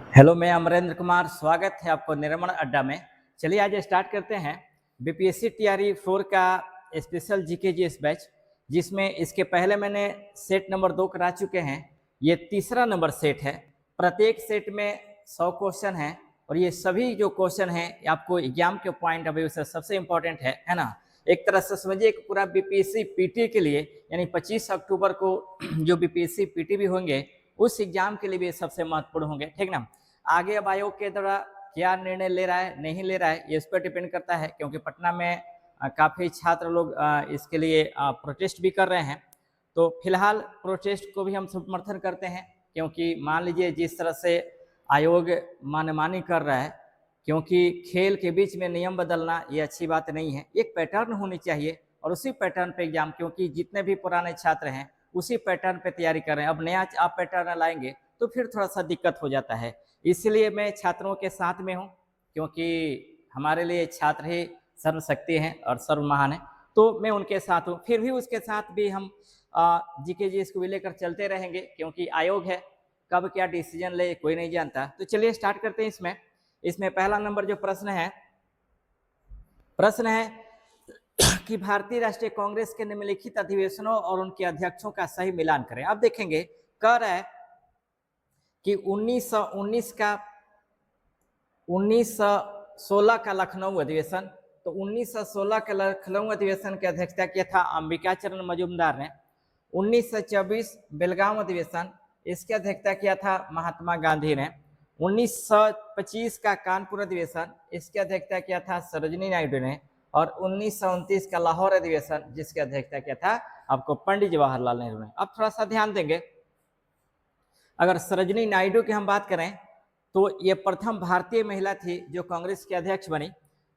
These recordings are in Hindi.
हेलो, मैं अमरेंद्र कुमार। स्वागत है आपको निर्माण अड्डा में। चलिए आज स्टार्ट करते हैं बीपीएससी टीआरई 4 का स्पेशल जीकेजीएस बैच, जिसमें इसके पहले मैंने सेट नंबर 2 करा चुके हैं। ये तीसरा नंबर सेट है। प्रत्येक सेट में 100 क्वेश्चन हैं और ये सभी जो क्वेश्चन हैं आपको एग्जाम के पॉइंट ऑफ व्यू से सबसे इम्पोर्टेंट है ना। एक तरह से समझिए कि पूरा बीपीएससी पीटी के लिए, यानी 25 अक्टूबर को जो बीपीएससी पीटी भी होंगे उस एग्जाम के लिए भी सबसे महत्वपूर्ण होंगे, ठीक ना। आगे अब आयोग के द्वारा क्या निर्णय ले रहा है नहीं ले रहा है ये इस पर डिपेंड करता है, क्योंकि पटना में काफ़ी छात्र लोग इसके लिए प्रोटेस्ट भी कर रहे हैं। तो फिलहाल प्रोटेस्ट को भी हम समर्थन करते हैं, क्योंकि मान लीजिए जिस तरह से आयोग मनमानी कर रहा है, क्योंकि खेल के बीच में नियम बदलना ये अच्छी बात नहीं है। एक पैटर्न होनी चाहिए और उसी पैटर्न पे एग्जाम, क्योंकि जितने भी पुराने छात्र हैं उसी पैटर्न पे तैयारी कर रहे हैं। अब नया आप पैटर्न लाएंगे तो फिर थोड़ा सा दिक्कत हो जाता है। इसलिए मैं छात्रों के साथ में हूँ, क्योंकि हमारे लिए छात्र ही सर्वशक्ति हैं और सर्व महान है। तो मैं उनके साथ हूँ। फिर भी उसके साथ भी हम जीके इसको भी लेकर चलते रहेंगे, क्योंकि आयोग है, कब क्या डिसीजन ले कोई नहीं जानता। तो चलिए स्टार्ट करते हैं। इसमें पहला नंबर जो प्रश्न है कि भारतीय राष्ट्रीय कांग्रेस के निम्नलिखित अधिवेशनों और उनके अध्यक्षों का सही मिलान करें। अब देखेंगे, कह रहा है कि 1916 का लखनऊ अधिवेशन, तो 1916 के लखनऊ अधिवेशन की अध्यक्षता किया था अंबिका चरण मजूमदार ने। 1924 बेलगांव अधिवेशन, इसकी अध्यक्षता किया था महात्मा गांधी ने। 1925 का कानपुर अधिवेशन, इसकी अध्यक्षता किया था सरोजिनी नायडू ने। और 1929 का लाहौर अधिवेशन, जिसकी अध्यक्षता किया था आपको पंडित जवाहरलाल नेहरू ने। अब थोड़ा सा ध्यान देंगे, अगर सरोजिनी नायडू की हम बात करें तो ये प्रथम भारतीय महिला थी जो कांग्रेस के अध्यक्ष बनी।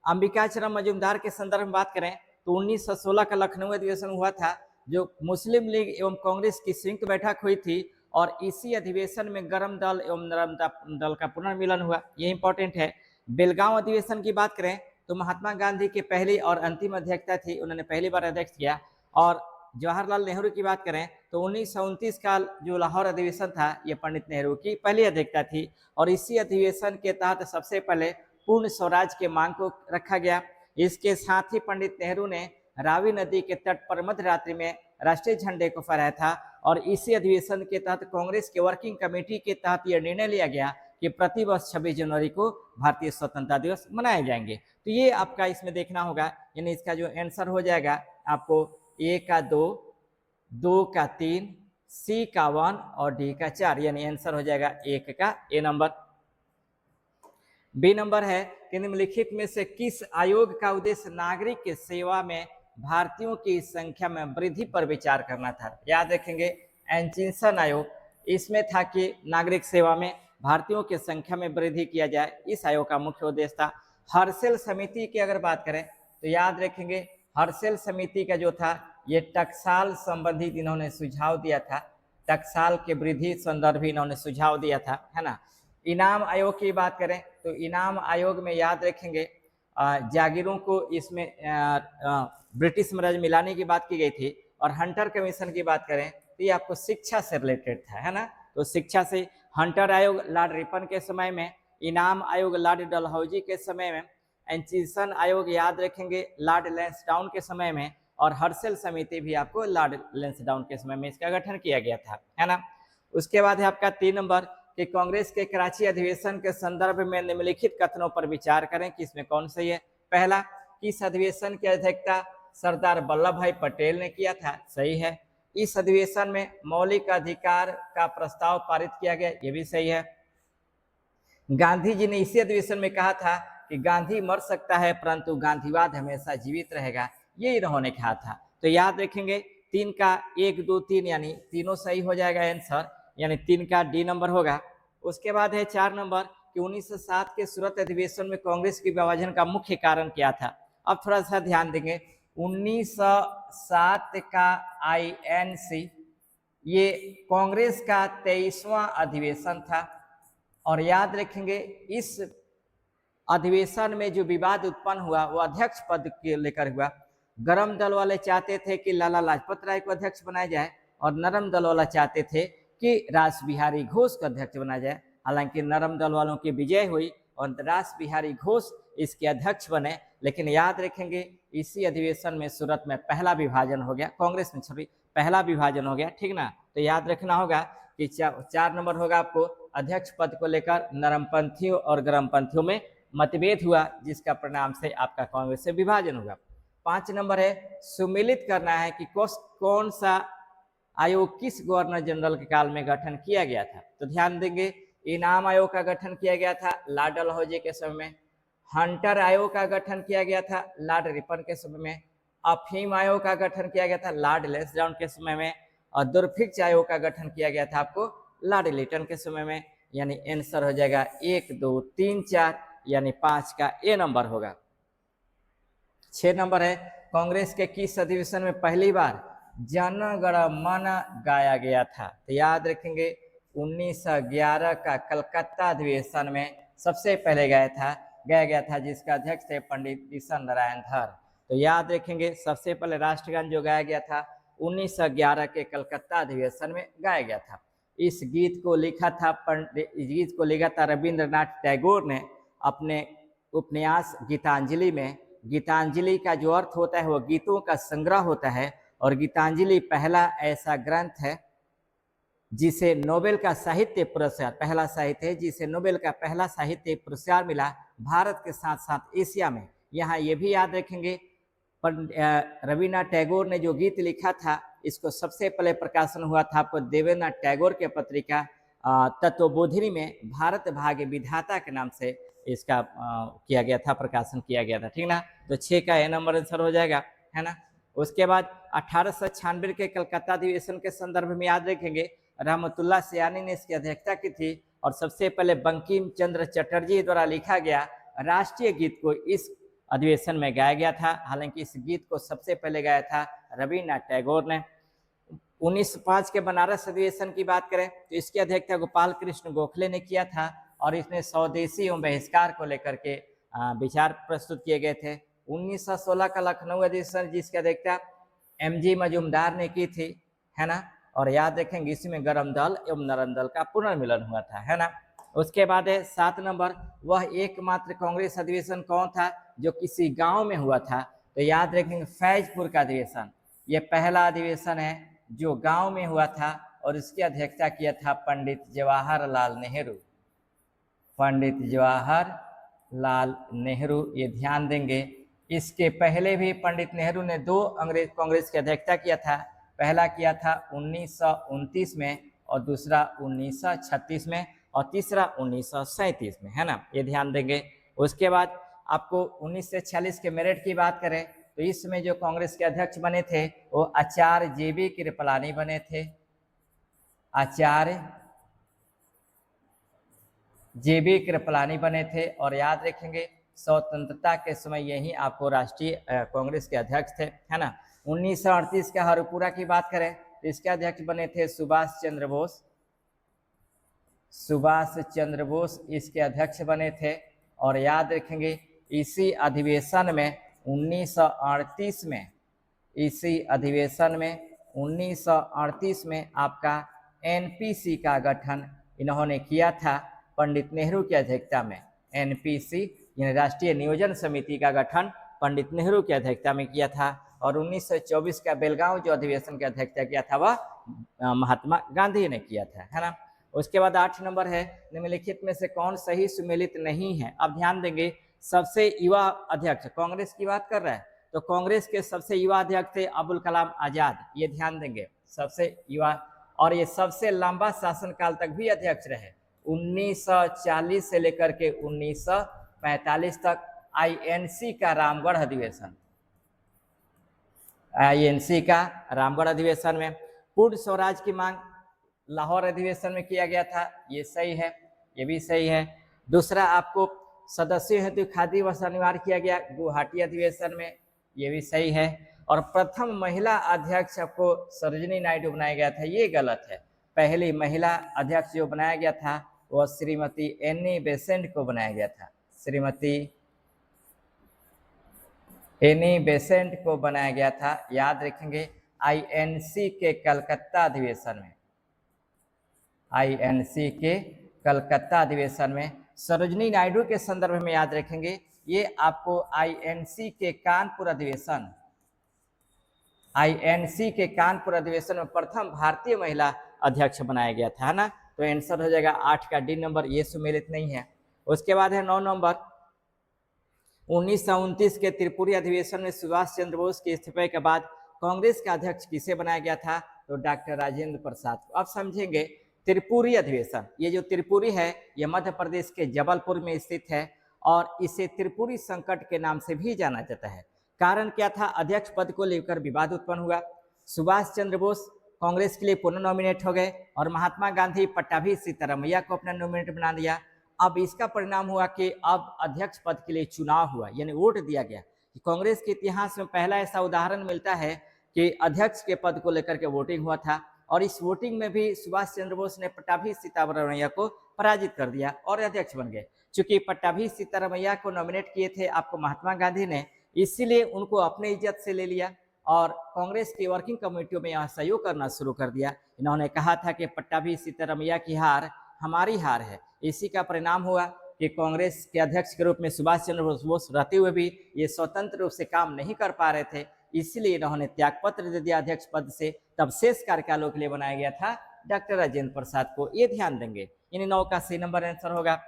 अंबिका चरण मजूमदार के संदर्भ में बात करें तो 1916 का लखनऊ अधिवेशन हुआ था, जो मुस्लिम लीग एवं कांग्रेस की संयुक्त बैठक हुई थी, और इसी अधिवेशन में गर्म दल एवं नरम दल का पुनर्मिलन हुआ। ये इंपॉर्टेंट है। बेलगांव अधिवेशन की बात करें तो महात्मा गांधी की पहली और अंतिम अध्यक्षता थी, उन्होंने पहली बार अध्यक्ष किया। और जवाहरलाल नेहरू की बात करें तो 1929 का जो लाहौर अधिवेशन था ये पंडित नेहरू की पहली अध्यक्षता थी, और इसी अधिवेशन के तहत सबसे पहले पूर्ण स्वराज के मांग को रखा गया। इसके साथ ही पंडित नेहरू ने रावी नदी के तट पर मध्य रात्रि में राष्ट्रीय झंडे को फहराया था, और इसी अधिवेशन के तहत कांग्रेस के वर्किंग कमेटी के तहत यह निर्णय लिया गया कि प्रतिवर्ष 26 जनवरी को भारतीय स्वतंत्रता दिवस मनाए जाएंगे। तो ये आपका इसमें देखना होगा, यानी इसका जो आंसर हो जाएगा आपको ए का 2, 2 का 3, सी का 1 और डी का 4, यानी आंसर हो जाएगा 1 का ए नंबर। बी नंबर है कि निम्नलिखित में से किस आयोग का उद्देश्य नागरिक की सेवा में भारतीयों की संख्या में वृद्धि पर विचार करना था। याद रखेंगे, एंचिसन आयोग, इसमें था कि नागरिक सेवा में भारतीयों की संख्या में वृद्धि किया जाए, इस आयोग का मुख्य उद्देश्य था। हर्षेल समिति की अगर बात करें तो याद रखेंगे, हर्षेल समिति का जो था ये टकसाल संबंधित इन्होंने सुझाव दिया था, टकसाल के वृद्धि संदर्भ इन्होंने सुझाव दिया था, है ना। इनाम आयोग की बात करें तो इनाम आयोग में याद रखेंगे जागीरों को इसमें ब्रिटिश में मिलाने की बात की गई थी। और हंटर कमीशन की बात करें तो ये आपको शिक्षा से रिलेटेड था, है ना। तो शिक्षा से हंटर आयोग लॉर्ड रिपन के समय में, इनाम आयोग लॉर्ड डलहौजी के समय में, एंचिसन आयोग याद रखेंगे लॉर्ड लैंसडाउन के समय में, और हर्षेल समिति भी आपको लॉर्ड लैंसडाउन के समय में इसका गठन किया गया था, है ना। उसके बाद है आपका 3 नंबर कि कांग्रेस के कराची अधिवेशन के संदर्भ में निम्नलिखित कथनों पर विचार करें कि इसमें कौन सही है। पहला, किस अधिवेशन की अध्यक्षता सरदार वल्लभ भाई पटेल ने किया था, सही है। इस अधिवेशन में मौलिक अधिकार का प्रस्ताव पारित किया गया, ये भी सही है। गांधी जी ने इसी अधिवेशन में कहा था कि गांधी मर सकता है परंतु गांधीवाद हमेशा जीवित रहेगा, ये इन्होंने कहा था। तो याद रखेंगे 3 का 1, 2, 3, यानी तीनों सही हो जाएगा आंसर, यानी 3 का डी नंबर होगा। उसके बाद है 4 नंबर कि 1907 के सूरत अधिवेशन में कांग्रेस के विभाजन का मुख्य कारण क्या था। अब थोड़ा सा ध्यान देंगे, 1907 का INC ये कांग्रेस का 23वां अधिवेशन था, और याद रखेंगे इस अधिवेशन में जो विवाद उत्पन्न हुआ वो अध्यक्ष पद के लेकर हुआ। गरम दल वाले चाहते थे कि लाला लाजपत राय को अध्यक्ष बनाया जाए, और नरम दल वाला चाहते थे कि रास बिहारी घोष को अध्यक्ष बनाया जाए। हालांकि नरम दल वालों की विजय हुई और दास बिहारी घोष इसके अध्यक्ष बने, लेकिन याद रखेंगे इसी अधिवेशन में सूरत में पहला विभाजन हो गया, कांग्रेस में सॉरी पहला विभाजन हो गया, ठीक ना। तो याद रखना होगा कि 4 नंबर होगा आपको अध्यक्ष पद को लेकर नरमपंथियों और गरमपंथियों में मतभेद हुआ, जिसका परिणाम से आपका कांग्रेस से विभाजन होगा। 5 नंबर है सुमिलित करना है कि कौन सा आयोग किस गवर्नर जनरल के काल में गठन किया गया था। तो ध्यान देंगे इनाम आयोग का गठन किया गया था लॉर्ड डलहौजी के समय में, हंटर आयोग का गठन किया गया था लॉर्ड रिपन के समय में, अफीम आयोग का गठन किया गया था लॉर्ड लेस्डाउन के समय में, और दुर्भिक्ष आयोग का गठन किया गया था आपको लॉर्ड लिटन के समय में। यानी आंसर हो जाएगा 1 2 3 4, यानी 5 का ए नंबर होगा। 6 नंबर है कांग्रेस के किस अधिवेशन में पहली बार जन गण मन गाया गया था। तो याद रखेंगे 1911 का कलकत्ता अधिवेशन में सबसे पहले गाया गया था, जिसका अध्यक्ष थे पंडित ईश्वर नारायण धर। तो याद रखेंगे सबसे पहले राष्ट्रगान जो गाया गया था 1911 के कलकत्ता अधिवेशन में गाया गया था। इस गीत को लिखा था रविंद्रनाथ टैगोर ने अपने उपन्यास गीतांजलि में। गीतांजलि का जो अर्थ होता है वो गीतों का संग्रह होता है, और गीतांजलि पहला ऐसा ग्रंथ है जिसे नोबेल का साहित्य पुरस्कार, पहला साहित्य है जिसे नोबेल का पहला साहित्य पुरस्कार मिला भारत के साथ साथ एशिया में। यहाँ ये भी याद रखेंगे रविन्द्रनाथ टैगोर ने जो गीत लिखा था इसको सबसे पहले प्रकाशन हुआ था आपको देवेंद्रनाथ टैगोर के पत्रिका तत्वबोधिनी में भारत भाग्य विधाता के नाम से इसका किया गया था, प्रकाशन किया गया था, ठीक ना। तो 6 का ए नंबर आंसर हो जाएगा, है ना। उसके बाद 1896 के कलकत्ता अधिवेशन के संदर्भ में याद रखेंगे रहमतुल्लाह सियानी ने इसकी अध्यक्षता की थी, और सबसे पहले बंकिम चंद्र चटर्जी द्वारा लिखा गया राष्ट्रीय गीत को इस अधिवेशन में गाया गया था। हालांकि इस गीत को सबसे पहले गाया था रविन्द्रनाथ टैगोर ने। 1905 के बनारस अधिवेशन की बात करें तो इसकी अध्यक्षता गोपाल कृष्ण गोखले ने किया था, और इसमें स्वदेशी एवं बहिष्कार को लेकर के विचार प्रस्तुत किए गए थे। 1916 का लखनऊ अधिवेशन जिसकी अध्यक्षता MG मजूमदार ने की थी, है ना। और याद रखेंगे इसमें गरम दल एवं नरम दल का पुनर्मिलन हुआ था, है ना। उसके बाद है 7 नंबर, वह एकमात्र कांग्रेस अधिवेशन कौन था जो किसी गांव में हुआ था। तो याद रखेंगे फैजपुर का अधिवेशन, ये पहला अधिवेशन है जो गांव में हुआ था, और इसकी अध्यक्षता किया था पंडित जवाहरलाल नेहरू। पंडित जवाहरलाल नेहरू, ये ध्यान देंगे। इसके पहले भी पंडित नेहरू ने 2 अंग्रेज कांग्रेस की अध्यक्षता किया था। पहला किया था 1929 में, और दूसरा 1936 में, और तीसरा 1937 में, है ना। ये ध्यान देंगे। उसके बाद आपको 1946 के मेरठ की बात करें तो इसमें जो कांग्रेस के अध्यक्ष बने थे वो आचार्य JB कृपलानी बने थे। आचार्य JB कृपलानी बने थे, और याद रखेंगे स्वतंत्रता के समय यही आपको राष्ट्रीय कांग्रेस के अध्यक्ष थे, है ना। 1938 का हरपुरा की बात करें तो इसके अध्यक्ष बने थे सुभाष चंद्र बोस। सुभाष चंद्र बोस इसके अध्यक्ष बने थे, और याद रखेंगे इसी अधिवेशन में 1938 में, इसी अधिवेशन में 1938 में आपका NPC का गठन इन्होंने किया था पंडित नेहरू की अध्यक्षता में। NPC यानी राष्ट्रीय नियोजन समिति का गठन पंडित नेहरू की अध्यक्षता में किया था, और 1924 का बेलगांव जो अधिवेशन की अध्यक्षता किया था वह महात्मा गांधी ने किया था, है ना। उसके बाद 8 नंबर है निम्नलिखित में से कौन सही सुमेलित नहीं है। अब ध्यान देंगे सबसे युवा अध्यक्ष, कांग्रेस की बात कर रहा है तो कांग्रेस के सबसे युवा अध्यक्ष थे अबुल कलाम आजाद, ये ध्यान देंगे सबसे युवा, और ये सबसे लंबा शासनकाल तक भी अध्यक्ष रहे। 1940 से लेकर के 1945 तक INC का रामगढ़ अधिवेशन, INC का रामगढ़ अधिवेशन में पूर्ण स्वराज की मांग लाहौर अधिवेशन में किया गया था, ये सही है, ये भी सही है। दूसरा आपको सदस्यों हेतु खादी वस्त्र अनिवार्य किया गया गुवाहाटी अधिवेशन में, ये भी सही है। और प्रथम महिला अध्यक्ष आपको सरोजिनी नायडू बनाया गया था, ये गलत है। पहली महिला अध्यक्ष जो बनाया गया था वह श्रीमती एनी बेसेंट को बनाया गया था, श्रीमती एनी बेसेंट को बनाया गया था। याद रखेंगे INC के कलकत्ता अधिवेशन में, INC के कलकत्ता अधिवेशन में। सरोजनी नायडू के संदर्भ में याद रखेंगे, ये आपको आईएनसी के कानपुर अधिवेशन, आईएनसी के कानपुर अधिवेशन में प्रथम भारतीय महिला अध्यक्ष बनाया गया था, है ना। तो आंसर हो जाएगा 8 का डी नंबर, ये सुमेलित नहीं है। उसके बाद है 9 नंबर, 1929 के त्रिपुरी अधिवेशन में सुभाष चंद्र बोस के इस्तीफे के बाद कांग्रेस का अध्यक्ष किसे बनाया गया था, तो डॉक्टर राजेंद्र प्रसाद को। अब समझेंगे त्रिपुरी अधिवेशन, ये जो त्रिपुरी है ये मध्य प्रदेश के जबलपुर में स्थित है और इसे त्रिपुरी संकट के नाम से भी जाना जाता है। कारण क्या था, अध्यक्ष पद को लेकर विवाद उत्पन्न हुआ। सुभाष चंद्र बोस कांग्रेस के लिए पुनः नॉमिनेट हो गए और महात्मा गांधी पट्टाभी सीतारमैया को अपना नॉमिनेट बना दिया। अब इसका परिणाम हुआ कि अब अध्यक्ष पद के लिए चुनाव हुआ, यानी वोट दिया गया। कांग्रेस के इतिहास में पहला ऐसा उदाहरण मिलता है कि अध्यक्ष के पद को लेकर के वोटिंग हुआ था और इस वोटिंग में भी सुभाष चंद्र बोस ने पट्टाभी सीतारमैया को पराजित कर दिया और अध्यक्ष बन गए। चूंकि पट्टाभी सीतारमैया को नॉमिनेट किए थे आपको महात्मा गांधी ने, इसीलिए उनको अपने इज्जत से ले लिया और कांग्रेस की वर्किंग कमेटियों में यह सहयोग करना शुरू कर दिया। इन्होंने कहा था कि पट्टाभी सीतारमैया की हार हमारी हार है। इसी का परिणाम हुआ कि कांग्रेस के अध्यक्ष के रूप में सुभाष चंद्र बोस रहते हुए भी ये स्वतंत्र रूप से काम नहीं कर पा रहे थे, इसलिए इन्होंने त्यागपत्र दे दिया अध्यक्ष पद से। तब शेष कार्यकालों के लिए बनाया गया था डॉक्टर राजेंद्र प्रसाद को, ये ध्यान देंगे। इन 9 का सी नंबर आंसर होगा।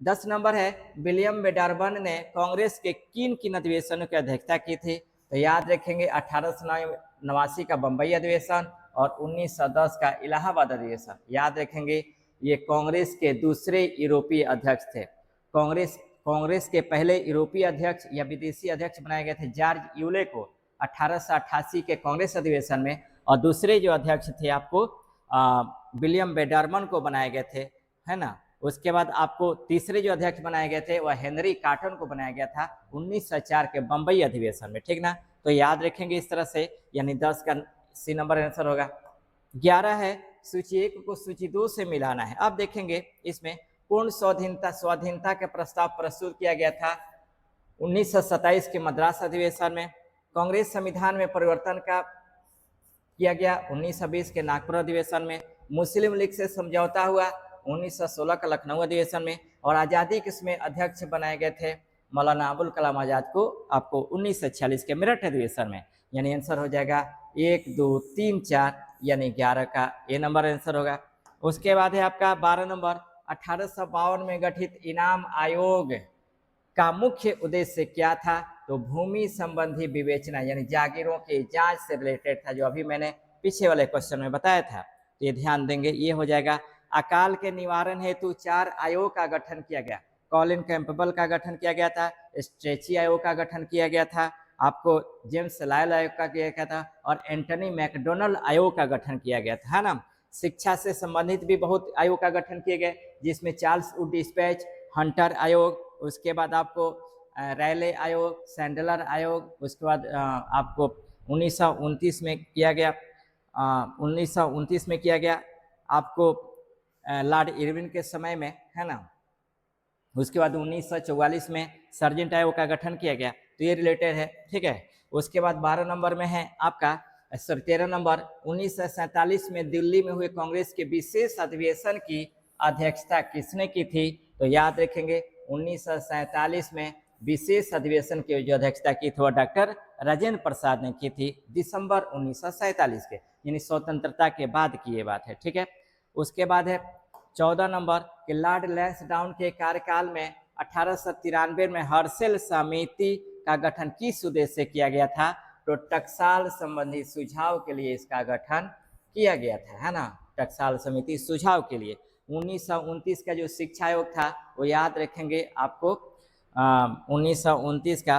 10 नंबर है, विलियम बेडारबन ने कांग्रेस के किन किन अधिवेशनों की अध्यक्षता की थी, तो याद रखेंगे 1889 का बंबई अधिवेशन और 1910 का इलाहाबाद अधिवेशन। याद रखेंगे ये कांग्रेस के दूसरे यूरोपीय अध्यक्ष थे। कांग्रेस के पहले यूरोपीय अध्यक्ष या विदेशी अध्यक्ष बनाए गए थे जॉर्ज यूले को 1888 के कांग्रेस अधिवेशन में, और दूसरे जो अध्यक्ष थे आपको विलियम बेडारमन को बनाए गए थे, है ना। उसके बाद आपको तीसरे जो अध्यक्ष बनाए गए थे वह हेनरी कॉटन को बनाया गया था 1904 के बंबई अधिवेशन में, ठीक ना। तो याद रखेंगे इस तरह से, यानी 10 का सी नंबर आंसर होगा। 11 है, सूची 1 को सूची 2 से मिलाना है। अब देखेंगे इसमें पूर्ण स्वाधीनता का प्रस्ताव प्रस्तुत किया गया था 1927 के मद्रास अधिवेशन में। कांग्रेस संविधान में परिवर्तन का किया गया 1920 के नागपुर अधिवेशन में। मुस्लिम लीग से समझौता हुआ 1916 का लखनऊ अधिवेशन में, और आज़ादी के इसमें अध्यक्ष बनाए गए थे मौलाना अबुल कलाम आज़ाद को आपको 1946 के मेरठ अधिवेशन में। यानी आंसर हो जाएगा 1, 2, 3, 4, यानी 11 का ए नंबर आंसर होगा। उसके बाद है आपका 12 नंबर, 1852 में गठित इनाम आयोग का मुख्य उद्देश्य क्या था, तो भूमि संबंधी विवेचना यानी जागीरों की जांच से रिलेटेड था, जो अभी मैंने पीछे वाले क्वेश्चन में बताया था। तो ये ध्यान देंगे, ये हो जाएगा। अकाल के निवारण हेतु 4 आयोग का गठन किया गया। कॉलिन कैंपबेल का गठन किया गया था, स्ट्रेची आयोग का गठन किया गया था, आपको जेम्स लायल आयोग का किया गया था, और एंटनी मैकडोनल्ड आयोग का गठन किया गया था, है ना। शिक्षा से संबंधित भी बहुत आयोग का गठन किए गए, जिसमें चार्ल्स वुड डिस्पैच, हंटर आयोग, उसके बाद आपको रैले आयोग, सैंडलर आयोग, उसके बाद आपको 1929 में किया गया 1929 में किया गया आपको लॉर्ड इरविन के समय में, है ना। उसके बाद 1944 में सर्जेंट आयोग का गठन किया गया, तो ये रिलेटेड है, ठीक है। उसके बाद 12 नंबर में है आपका 13 नंबर, 1947 में दिल्ली में हुए कांग्रेस के विशेष अधिवेशन की अध्यक्षता किसने की थी, तो याद रखेंगे 1947 में विशेष अधिवेशन की जो अध्यक्षता की थी वह डॉक्टर राजेंद्र प्रसाद ने की थी, दिसंबर 1947 के, यानी स्वतंत्रता के बाद की ये बात है, ठीक है। उसके बाद है 14 नंबर कि लॉर्ड लैंसडाउन के कार्यकाल में 1893 में हर्षेल समिति का गठन किस उद्देश्य से किया गया था, तो टकसाल संबंधी सुझाव के लिए इसका गठन किया गया था, है ना। टकसाल समिति सुझाव के लिए। 1929 का जो शिक्षा आयोग था वो याद रखेंगे आपको 1929 का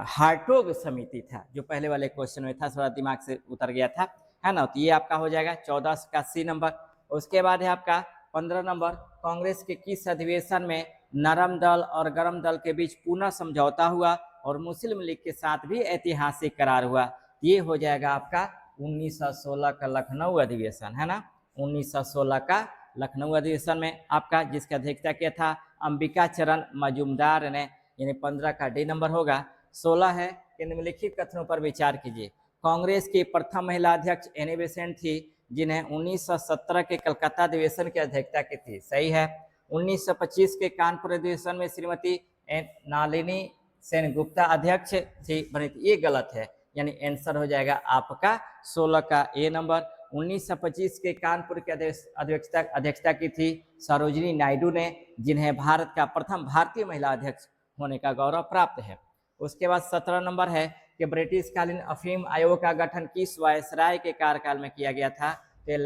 हार्टोग समिति था, जो पहले वाले क्वेश्चन में था, थोड़ा दिमाग से उतर गया था, है ना। तो ये आपका हो जाएगा 14 का सी नंबर। उसके बाद है आपका 15 नंबर, कांग्रेस के किस अधिवेशन में नरम दल और गरम दल के बीच पुनः समझौता हुआ और मुस्लिम लीग के साथ भी ऐतिहासिक करार हुआ, ये हो जाएगा आपका 1916 का लखनऊ अधिवेशन, है ना। 1916 का लखनऊ अधिवेशन में आपका जिसका अध्यक्षता किया था अंबिका चरण मजूमदार ने, यानी 15 का डी नंबर होगा। 16 है कि निम्नलिखित कथनों पर विचार कीजिए। कांग्रेस की प्रथम महिला अध्यक्ष एनी बेसेंट थी, जिन्हें 1917 के कलकत्ता अधिवेशन की अध्यक्षता की थी, सही है। 1925 के कानपुर अधिवेशन में श्रीमती नलिनी सेनगुप्ता अध्यक्ष थी, बनी थी, ये गलत है, यानी आंसर हो जाएगा आपका 16 का ए नंबर। 1925 के कानपुर की अध्यक्षता की थी सरोजिनी नायडू ने, जिन्हें भारत का प्रथम भारतीय महिला अध्यक्ष होने का गौरव प्राप्त है। उसके बाद 17 नंबर है कि ब्रिटिशकालीन अफीम आयोग का गठन किस वायसराय के कार्यकाल में किया गया था? तो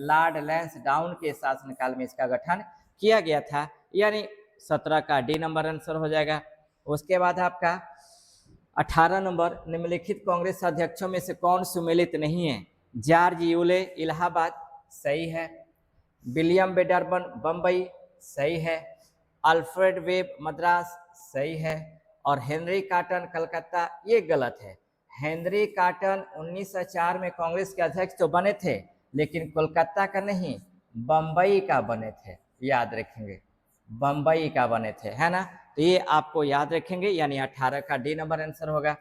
लॉर्ड लैंसडाउन के शासनकाल में इसका गठन किया गया था, यानी 17 का डी नंबर आंसर हो जाएगा। उसके बाद आपका 18 नंबर, निम्नलिखित कांग्रेस अध्यक्षों में से कौन सुमेलित नहीं है? जॉर्ज यूले इलाहाबाद, सही है। विलियम बेडरबन बम्बई, सही है। अल्फ्रेड वेब मद्रास, सही है। और हेनरी कॉटन कलकत्ता, ये गलत है। हेनरी कॉटन 1904 में कांग्रेस के अध्यक्ष तो बने थे, लेकिन कोलकाता का नहीं, बम्बई का बने थे, याद रखेंगे, बम्बई का बने थे, है ना। तो ये आपको याद रखेंगे, यानी 18 का डी नंबर आंसर होगा।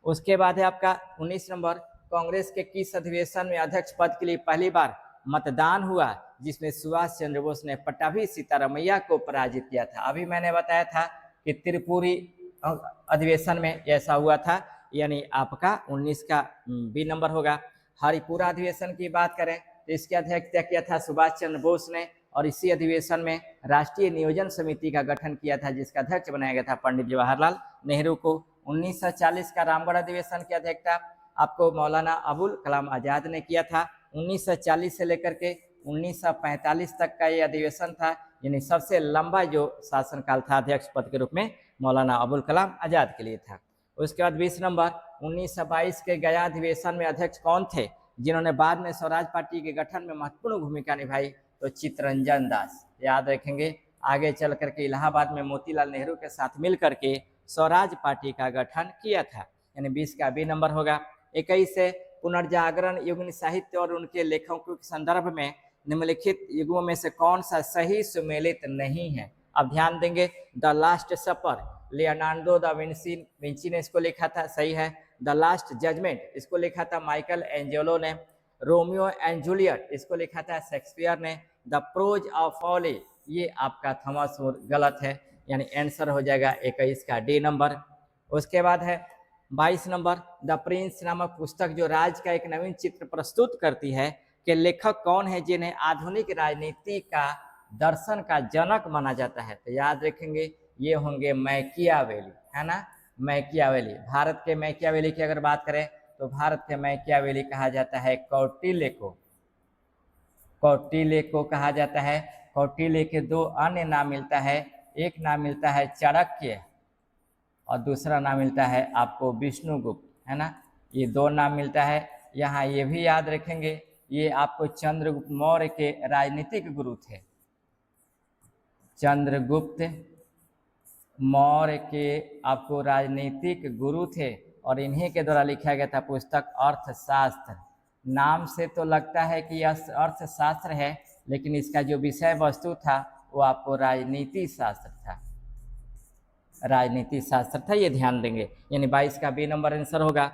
उसके बाद है आपका 19 नंबर, कांग्रेस के किस अधिवेशन में अध्यक्ष पद के लिए पहली बार मतदान हुआ, जिसमें सुभाष चंद्र बोस ने पट्टाभी सीतारमैया को पराजित किया था? अभी मैंने बताया था कि त्रिपुरी अधिवेशन में ऐसा हुआ था, यानी आपका 19 का बी नंबर होगा। हरिपुरा अधिवेशन की बात करें तो इसकी अध्यक्षता किया था सुभाष चंद्र बोस ने, और इसी अधिवेशन में राष्ट्रीय नियोजन समिति का गठन किया था, जिसका अध्यक्ष बनाया गया था पंडित जवाहरलाल नेहरू को। 1940 का रामगढ़ अधिवेशन की अध्यक्षता आपको मौलाना अबुल कलाम आजाद ने किया था। 1940 से लेकर के 1945 तक का ये अधिवेशन था, यानी सबसे लंबा जो शासनकाल था अध्यक्ष पद के रूप में मौलाना अबुल कलाम आजाद के लिए था। उसके बाद 20 नंबर, 1922 के गया अधिवेशन में अध्यक्ष कौन थे, जिन्होंने बाद में स्वराज पार्टी के गठन में महत्वपूर्ण भूमिका निभाई? तो चित्तरंजन दास, याद रखेंगे। आगे चल करके इलाहाबाद में मोतीलाल नेहरू के साथ मिल करके स्वराज पार्टी का गठन किया था, यानी 20 का बी नंबर होगा। 21 से पुनर्जागरण युग साहित्य और उनके लेखकों के संदर्भ में निम्नलिखित युगों में से कौन सा सही सुमेलित नहीं है? अब ध्यान देंगे, the last supper, Leonardo da Vinci ने इसको लिखा था, सही है। द लास्ट जजमेंट, इसको लिखा था माइकल एंजेलो ने। रोमियो एंड जूलियट, इसको लिखा था शेक्सपियर ने। द प्रोज ऑफ फॉली, ये आपका थॉमस मोर, गलत है, यानी आंसर हो जाएगा 21 का डी नंबर। उसके बाद है 22 नंबर, द प्रिंस नामक पुस्तक जो राज का एक नवीन चित्र प्रस्तुत करती है, के लेखक कौन है जिन्हें आधुनिक राजनीति का दर्शन का जनक माना जाता है? तो याद रखेंगे, ये होंगे मैकियावेली, है ना, मैकियावेली। भारत के मैकियावेली की अगर बात करें तो भारत के मैकियावेली कहा जाता है कौटिल्य को, कौटिल्य को कहा जाता है। कौटिल्य के दो अन्य नाम मिलता है, एक नाम मिलता है चाणक्य और दूसरा नाम मिलता है आपको विष्णुगुप्त, है ना, ये दो नाम मिलता है। यहाँ ये भी याद रखेंगे, ये आपको चंद्रगुप्त मौर्य के राजनीतिक गुरु थे, चंद्रगुप्त मौर्य के आपको राजनीतिक गुरु थे, और इन्हीं के द्वारा लिखा गया था पुस्तक अर्थशास्त्र। नाम से तो लगता है कि यह अर्थशास्त्र है, लेकिन इसका जो विषय वस्तु था वो आपको राजनीति शास्त्र था, राजनीति शास्त्र था, ये ध्यान देंगे, यानी 22 का बी नंबर आंसर होगा।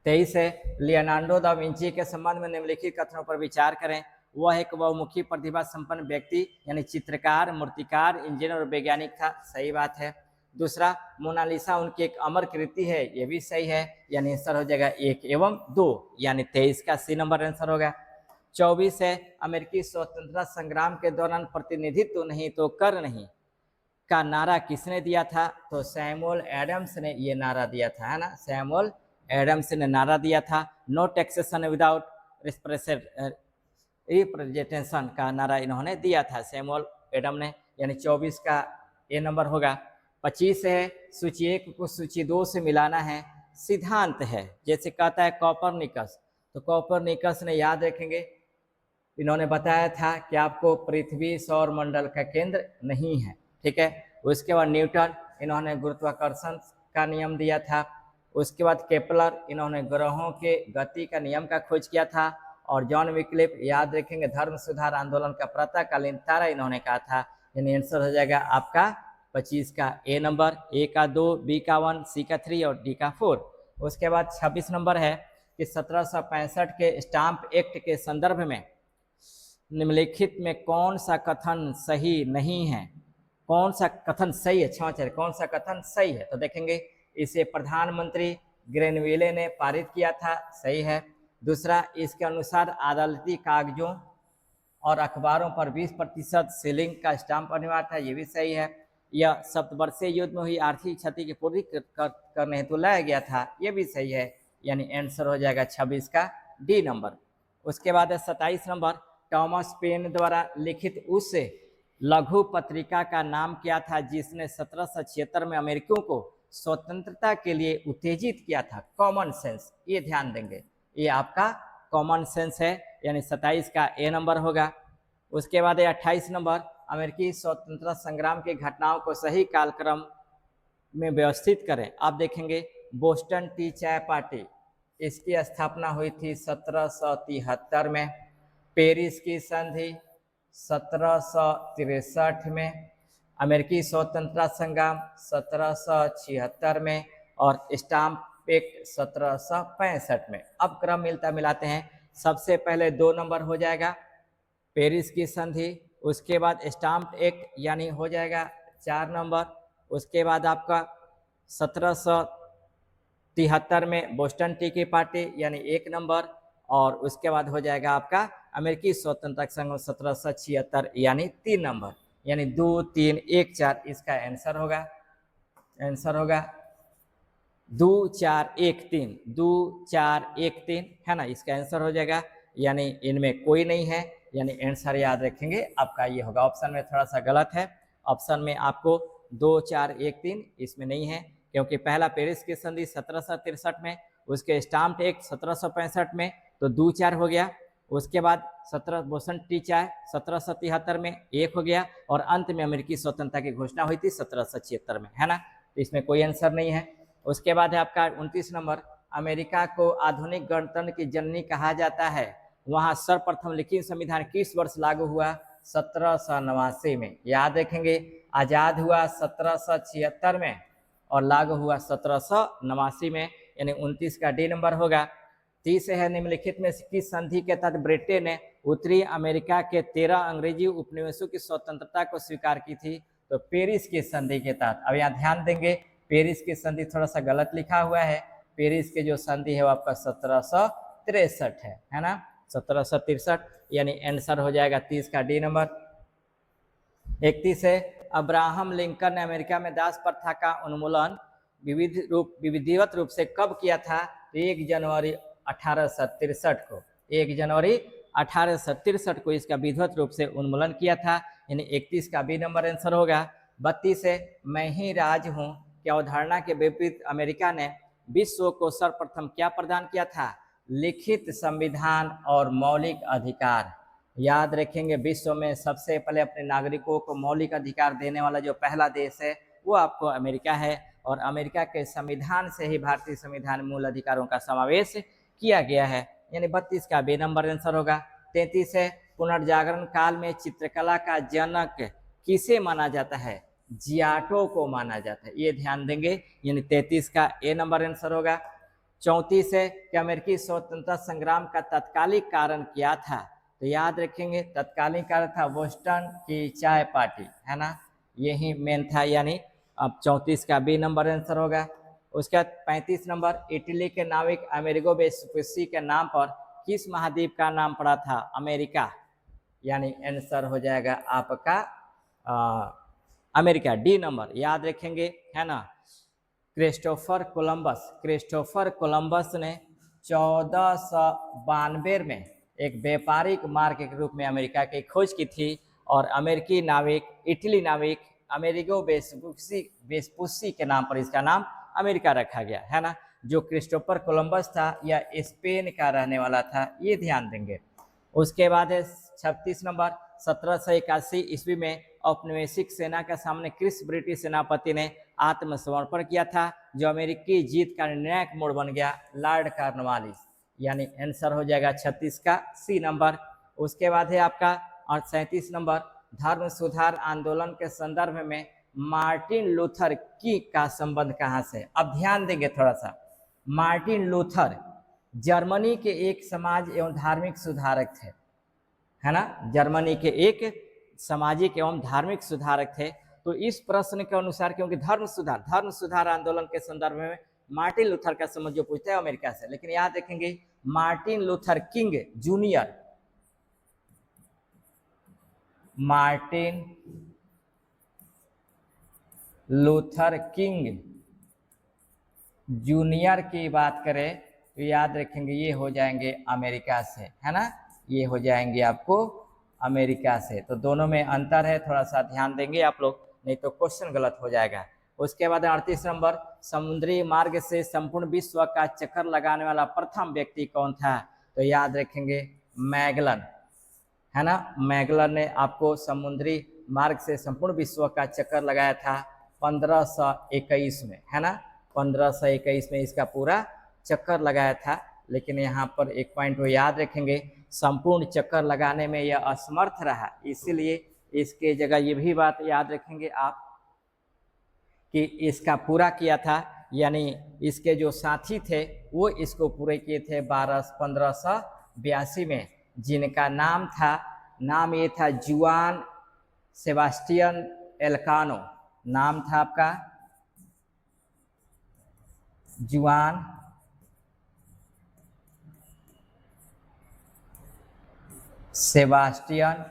23 है, लियोनार्डो दा विंची के संबंध में निम्नलिखित कथनों पर विचार करें। वह एक बहुमुखी प्रतिभा संपन्न व्यक्ति, यानी चित्रकार, मूर्तिकार, इंजीनियर और वैज्ञानिक था, सही बात है। दूसरा, मोनालिसा उनकी एक अमर कृति है, ये भी सही है, यानी आंसर हो जाएगा 1 एवं 2, यानी 23 का सी नंबर आंसर होगा। 24 है, अमेरिकी स्वतंत्रता संग्राम के दौरान प्रतिनिधित्व नहीं तो कर नहीं का नारा किसने दिया था? तो सैमुअल एडम्स ने ये नारा दिया था, है ना, सैमुअल एडम्स ने नारा दिया था। नो टैक्सेशन विदाउट रिप्रेजेंटेशन का नारा इन्होंने दिया था, सैमुअल एडम ने, यानी 24 का ए नंबर होगा। 25 है, सूची 1 को सूची 2 से मिलाना है, सिद्धांत है, जैसे कहता है कॉपरनिकस, तो कॉपरनिकस ने, याद रखेंगे, इन्होंने बताया था कि आपको पृथ्वी सौर मंडल का केंद्र नहीं है, ठीक है। उसके बाद न्यूटन, इन्होंने गुरुत्वाकर्षण का नियम दिया था। उसके बाद केपलर, इन्होंने ग्रहों के गति का नियम का खोज किया था। और जॉन विक्लिफ, याद रखेंगे, धर्म सुधार आंदोलन का प्रातःकालीन तारा इन्होंने कहा था, यानी आंसर हो जाएगा आपका 25 का ए नंबर, ए का 2, बी का 1, सी का 3 और डी का 4। उसके बाद 26 नंबर है कि 1765 के स्टाम्प एक्ट के संदर्भ में निम्नलिखित में कौन सा कथन सही नहीं है, कौन सा कथन सही है, क्षमा चाहे कौन सा कथन सही है। तो देखेंगे इसे प्रधानमंत्री ग्रेनविले ने पारित किया था, सही है। दूसरा, इसके अनुसार अदालती कागजों और अखबारों पर 20% सीलिंग का स्टाम्प अनिवार्य था, ये भी सही है। यह सप्तवर्षीय युद्ध में हुई आर्थिक क्षति की पूर्ति करने हेतु लाया गया था, ये भी सही है। यानी आंसर हो जाएगा 26 का डी नंबर। उसके बाद है 27 नंबर, टॉमस पेन द्वारा लिखित उस लघु पत्रिका का नाम क्या था जिसने 1776 में अमेरिकियों को स्वतंत्रता के लिए उत्तेजित किया था? कॉमन सेंस, ये ध्यान देंगे, ये आपका कॉमन सेंस है, यानी 27 का ए नंबर होगा। उसके बाद 28 नंबर, अमेरिकी स्वतंत्रता संग्राम की घटनाओं को सही कालक्रम में व्यवस्थित करें। आप देखेंगे बोस्टन टी चाय पार्टी, इसकी स्थापना हुई थी 1773 में। पेरिस की संधि 1763 में, अमेरिकी स्वतंत्रता संग्राम 1776 में और स्टाम्प एक्ट 1765 में। अब क्रम मिलता मिलाते हैं, सबसे पहले 2 नंबर हो जाएगा पेरिस की संधि, उसके बाद स्टाम्प एक्ट यानी हो जाएगा 4 नंबर, उसके बाद आपका 1773 में बोस्टन टी की पार्टी यानी 1 नंबर, और उसके बाद हो जाएगा आपका अमेरिकी स्वतंत्रता संघ 1776 यानी 3 नंबर, यानी 2, 3, 1, 4 इसका आंसर होगा। आंसर होगा 2, 4, 1, 3, 2, 4, 1, 3 है ना, इसका आंसर हो जाएगा। यानी इनमें कोई नहीं है, यानी आंसर याद रखेंगे आपका ये होगा। ऑप्शन में थोड़ा सा गलत है, ऑप्शन में आपको 2, 4, 1, 3 इसमें नहीं है, क्योंकि पहला पेरिस की संधि 1763 में, उसके स्टाम्प एक्ट 1765 में, तो 2, 4 हो गया। उसके बाद 17 बोस्टन टी चाय 1773 में 1 हो गया, और अंत में अमेरिकी स्वतंत्रता की घोषणा हुई थी 1776 में, है ना, तो इसमें कोई आंसर नहीं है। उसके बाद है आपका 29 नंबर, अमेरिका को आधुनिक गणतंत्र की जननी कहा जाता है, वहां सर्वप्रथम लिखित संविधान किस वर्ष लागू हुआ? 1789 में। याद रखेंगे आजाद हुआ 1776 में और लागू हुआ 1789 में, यानी 29 का डी नंबर होगा। 30 है, निम्नलिखित में किस संधि के तहत ब्रिटेन ने उत्तरी अमेरिका के 13 अंग्रेजी उपनिवेशों की स्वतंत्रता को स्वीकार की थी? तो पेरिस की संधि के तहत। अब यहाँ ध्यान देंगे पेरिस की संधि थोड़ा सा गलत लिखा हुआ है, पेरिस की जो संधि है वो आपका 1763 है ना, 1763, यानी आंसर हो जाएगा 30 का डी नंबर। 31 है, अब्राहम लिंकन ने अमेरिका में दास प्रथा का उन्मूलन विधिवत रूप से कब किया था? 1 जनवरी 1863 को, 1 जनवरी 1863 को इसका विधिवत रूप से उन्मूलन किया था, यानी 31 का बी नंबर आंसर होगा। 32 है, मैं ही राज हूँ की अवधारणा के विपरीत अमेरिका ने विश्व को सर्वप्रथम क्या प्रदान किया था? लिखित संविधान और मौलिक अधिकार। याद रखेंगे विश्व में सबसे पहले अपने नागरिकों को मौलिक अधिकार देने वाला जो पहला देश है वो आपको अमेरिका है, और अमेरिका के संविधान से ही भारतीय संविधान मूल अधिकारों का समावेश किया गया है, यानी 32 का बी नंबर आंसर होगा। 33 है, पुनर्जागरण काल में चित्रकला का जनक किसे माना जाता है? जियाटो को माना जाता है, ये ध्यान देंगे, यानी 33 का ए नंबर आंसर होगा। 34 है कि अमेरिकी स्वतंत्रता संग्राम का तत्कालिक कारण क्या था? तो याद रखेंगे तत्कालीन कारण था बोस्टन की चाय पार्टी, है ना, यही मेन था, यानी अब 34 का बी नंबर आंसर होगा। उसके बाद 35 नंबर, इटली के नाविक अमेरिगो वेस्पुसी के नाम पर किस महाद्वीप का नाम पड़ा था? अमेरिका, यानी आंसर हो जाएगा आपका अमेरिका, डी नंबर याद रखेंगे, है ना। क्रिस्टोफर कोलंबस ने 1492 में एक व्यापारिक मार्ग के रूप में अमेरिका की खोज की थी, और अमेरिकी नाविक इटली नाविक अमेरिगो वेस्पुसी के नाम पर इसका नाम अमेरिका रखा गया, है ना। जो क्रिस्टोफर कोलंबस था यह स्पेन का रहने वाला था, ये ध्यान देंगे। उसके बाद है 36 नंबर, 1781 ईस्वी में औपनिवेशिक सेना के सामने किस ब्रिटिश सेनापति ने आत्मसमर्पण किया था, जो अमेरिकी जीत का निर्णायक मोड़ बन गया? लॉर्ड कॉर्नवालिस, यानी आंसर हो जाएगा 36 का सी नंबर। उसके बाद है आपका 37 नंबर, धर्म सुधार आंदोलन के संदर्भ में मार्टिन लूथर की का संबंध कहाँ से? अब ध्यान देंगे थोड़ा सा, मार्टिन लूथर जर्मनी के एक समाज एवं धार्मिक सुधारक थे, है ना, जर्मनी के एक सामाजिक एवं धार्मिक सुधारक थे। तो इस प्रश्न के अनुसार, क्योंकि धर्म सुधार आंदोलन के संदर्भ में मार्टिन लूथर का समझ जो पूछता है अमेरिका से, लेकिन यहाँ देखेंगे Martin Luther king junior, Martin Luther king junior की बात करें तो याद रखेंगे ये हो जाएंगे अमेरिका से, है ना, ये हो जाएंगे आपको अमेरिका से। तो दोनों में अंतर है, थोड़ा सा ध्यान देंगे आप लोग, नहीं तो क्वेश्चन गलत हो जाएगा। उसके बाद 38 नंबर, समुद्री मार्ग से संपूर्ण विश्व का चक्कर लगाने वाला प्रथम व्यक्ति कौन था? तो याद रखेंगे मैगलन, है ना, मैगलन ने आपको समुद्री मार्ग से संपूर्ण विश्व का चक्कर लगाया था 1521 में, है ना, 1521 में इसका पूरा चक्कर लगाया था। लेकिन यहाँ पर एक पॉइंट वो याद रखेंगे, संपूर्ण चक्कर लगाने में यह असमर्थ रहा, इसीलिए इसके जगह ये भी बात याद रखेंगे आप कि इसका पूरा किया था, यानी इसके जो साथी थे वो इसको पूरे किए थे 1582 में, जिनका नाम ये था जुआन सेबास्टियन एल्कानो, नाम था आपका जुआन सेबास्टियन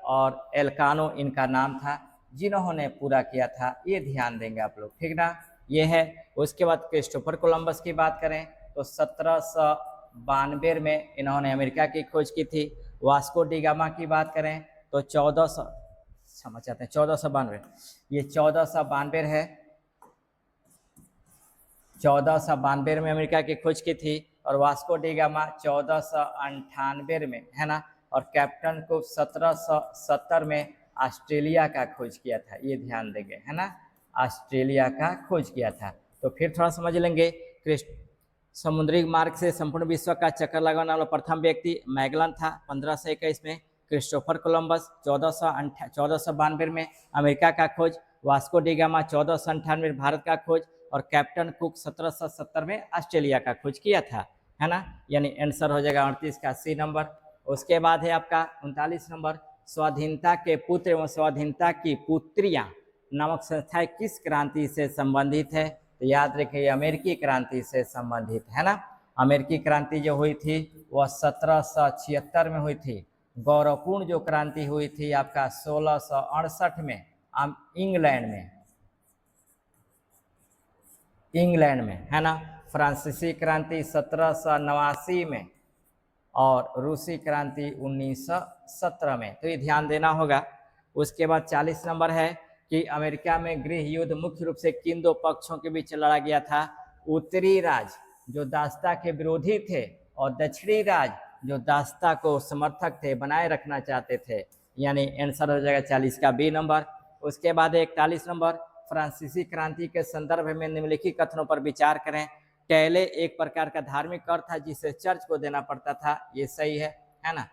और एल्कानो इनका नाम था, जिन्होंने पूरा किया था, ये ध्यान देंगे आप लोग, ठीक ना, ये है। उसके बाद क्रिस्टोफर कोलंबस की बात करें तो 1792 में इन्होंने अमेरिका की खोज की थी। वास्को डी गामा की बात करें तो 1492, ये 1492 है, 1492 में अमेरिका की खोज की थी, और वास्को डी गामा 1498 में, है ना, और कैप्टन को 1770 में ऑस्ट्रेलिया का खोज किया था, ये ध्यान देंगे, है ना, ऑस्ट्रेलिया का खोज किया था। तो फिर थोड़ा समझ लेंगे, समुद्री मार्ग से संपूर्ण विश्व का चक्कर लगाने वाला प्रथम व्यक्ति मैगलन था 1521 में, क्रिस्टोफर कोलंबस 1492 में अमेरिका का खोज, वास्को डी गामा 1498 में भारत का खोज, और कैप्टन कुक 1770 में ऑस्ट्रेलिया का खोज किया था, है ना, यानी आंसर हो जाएगा 38 का सी नंबर। उसके बाद है आपका 39 नंबर, स्वाधीनता के पुत्र एवं स्वाधीनता की पुत्रियां नामक संस्थाएं किस क्रांति से संबंधित है? तो याद रखिए अमेरिकी क्रांति से संबंधित, है ना, अमेरिकी क्रांति जो हुई थी वह 1776 में हुई थी। गौरवपूर्ण जो क्रांति हुई थी आपका 1668 में इंग्लैंड में, है ना, फ्रांसीसी क्रांति 1789 में, और रूसी क्रांति 1917 में, तो ये ध्यान देना होगा। उसके बाद 40 नंबर है कि अमेरिका में गृह युद्ध मुख्य रूप से किन दो पक्षों के बीच लड़ा गया था? उत्तरी राज्य जो दासता के विरोधी थे, और दक्षिणी राज्य जो दासता को समर्थक थे, बनाए रखना चाहते थे, यानी आंसर हो जाएगा 40 का बी नंबर। उसके बाद 41 नंबर, फ्रांसीसी क्रांति के संदर्भ में निम्नलिखित कथनों पर विचार करें। टैले एक प्रकार का धार्मिक कर था जिसे चर्च को देना पड़ता था, ये सही है ना,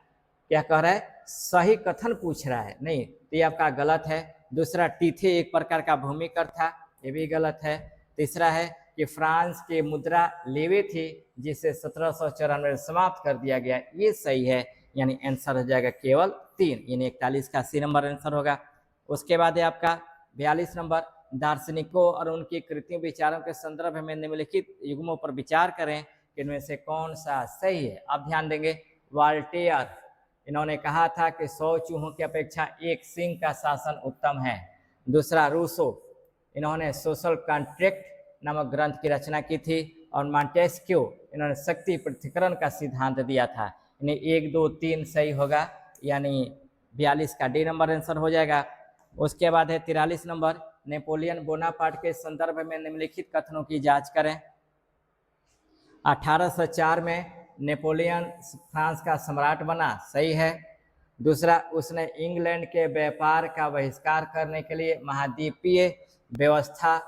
क्या कह रहा है, सही कथन पूछ रहा है, नहीं तो ये आपका गलत है। दूसरा, टीथे एक प्रकार का भूमि कर था, ये भी गलत है। तीसरा है कि फ्रांस की मुद्रा लेवे थी जिसे 1794 में समाप्त कर दिया गया, ये सही है, यानी आंसर हो जाएगा केवल 3, यानी 41 का सी नंबर आंसर होगा। उसके बाद है आपका 42 नंबर, दार्शनिकों और उनकी कृतियों विचारों के संदर्भ में निम्नलिखित युग्मों पर विचार करें कि इनमें से कौन सा सही है। आप ध्यान देंगे, वाल्टेयर इन्होंने कहा था कि 100 चूहों की अपेक्षा एक सिंह का शासन उत्तम है। दूसरा, रूसो इन्होंने सोशल कॉन्ट्रैक्ट नामक ग्रंथ की रचना की थी, और मॉन्टेस्क्यू इन्होंने शक्ति पृथक्करण का सिद्धांत दिया था। इन्हें 1, 2, 3 सही होगा, यानी 42 का डी नंबर आंसर हो जाएगा। उसके बाद है 43 नंबर, नेपोलियन बोनापार्ट के संदर्भ में निम्नलिखित कथनों की जांच करें। 1804 में नेपोलियन फ्रांस का सम्राट बना, सही है। दूसरा, उसने इंग्लैंड के व्यापार का बहिष्कार करने के लिए महाद्वीपीय व्यवस्था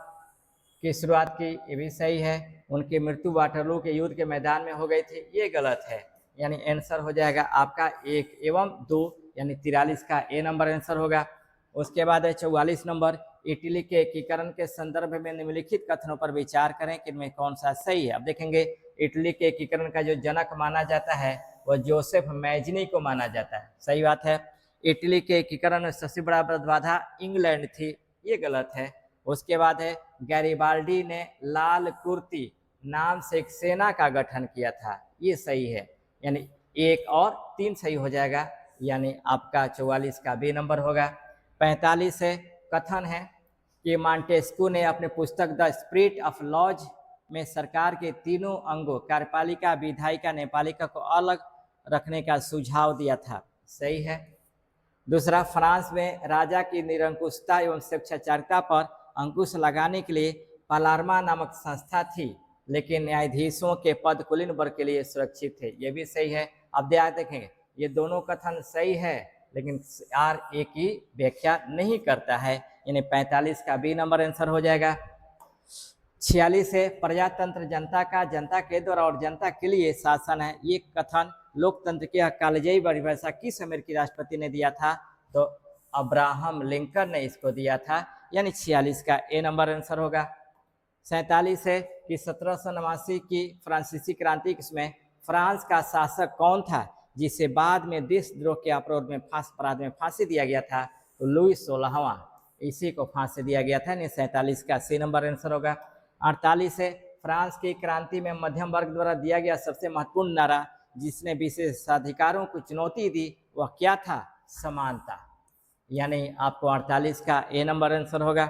की शुरुआत की, ये भी सही है। उनकी मृत्यु वाटरलू के युद्ध के मैदान में हो गई थी, ये गलत है, यानी आंसर हो जाएगा आपका 1 एवं 2, यानी 43 का ए नंबर आंसर होगा। उसके बाद है 44 नंबर, इटली के एकीकरण के संदर्भ में निम्नलिखित कथनों पर विचार करें कि इनमें कौन सा सही है। अब देखेंगे इटली के एकीकरण का जो जनक माना जाता है वह जोसेफ मैजनी को माना जाता है, सही बात है। इटली के एकीकरण में सबसे बड़ा बाधा इंग्लैंड थी, ये गलत है। उसके बाद है गैरिबाल्डी ने लाल कुर्ती नाम से एक सेना का गठन किया था, ये सही है, यानी 1 और 3 सही हो जाएगा, यानी आपका 44 का बी नंबर होगा। 45 है कथन है कि मांटेस्क्यू ने अपने पुस्तक द स्पिरिट ऑफ लॉज में सरकार के तीनों अंगों कार्यपालिका, विधायिका, न्यायपालिका को अलग रखने का सुझाव दिया था, सही है। दूसरा, फ्रांस में राजा की निरंकुशता एवं स्वेच्छाचारिता पर अंकुश लगाने के लिए पालार्मा नामक संस्था थी, लेकिन न्यायाधीशों के पद कुलीन वर्ग के लिए सुरक्षित थे, ये भी सही है। अब ध्यान देखेंगे ये दोनों कथन सही है, लेकिन आर ए की व्याख्या नहीं करता है, यानी 45 का बी नंबर आंसर हो जाएगा। 46 है प्रजातंत्र जनता का, जनता के द्वारा और जनता के लिए शासन है, ये कथन लोकतंत्र की कालजयी परिभाषा किस अमेरिकी राष्ट्रपति ने दिया था? तो अब्राहम लिंकन ने इसको दिया था, यानी 46 का ए नंबर आंसर होगा। 47 है कि 1789 की फ्रांसीसी क्रांति में फ्रांस का शासक कौन था जिसे बाद में देशद्रोह के अपराध में फांसी दिया गया था? तो लुई 16वां, इसी को फांसी दिया गया था, यानी 47 का सी नंबर आंसर होगा। 48 है फ्रांस की क्रांति में मध्यम वर्ग द्वारा दिया गया सबसे महत्वपूर्ण नारा जिसने विशेषाधिकारों को चुनौती दी वह क्या था? समानता, यानी आपको 48 का ए नंबर आंसर होगा।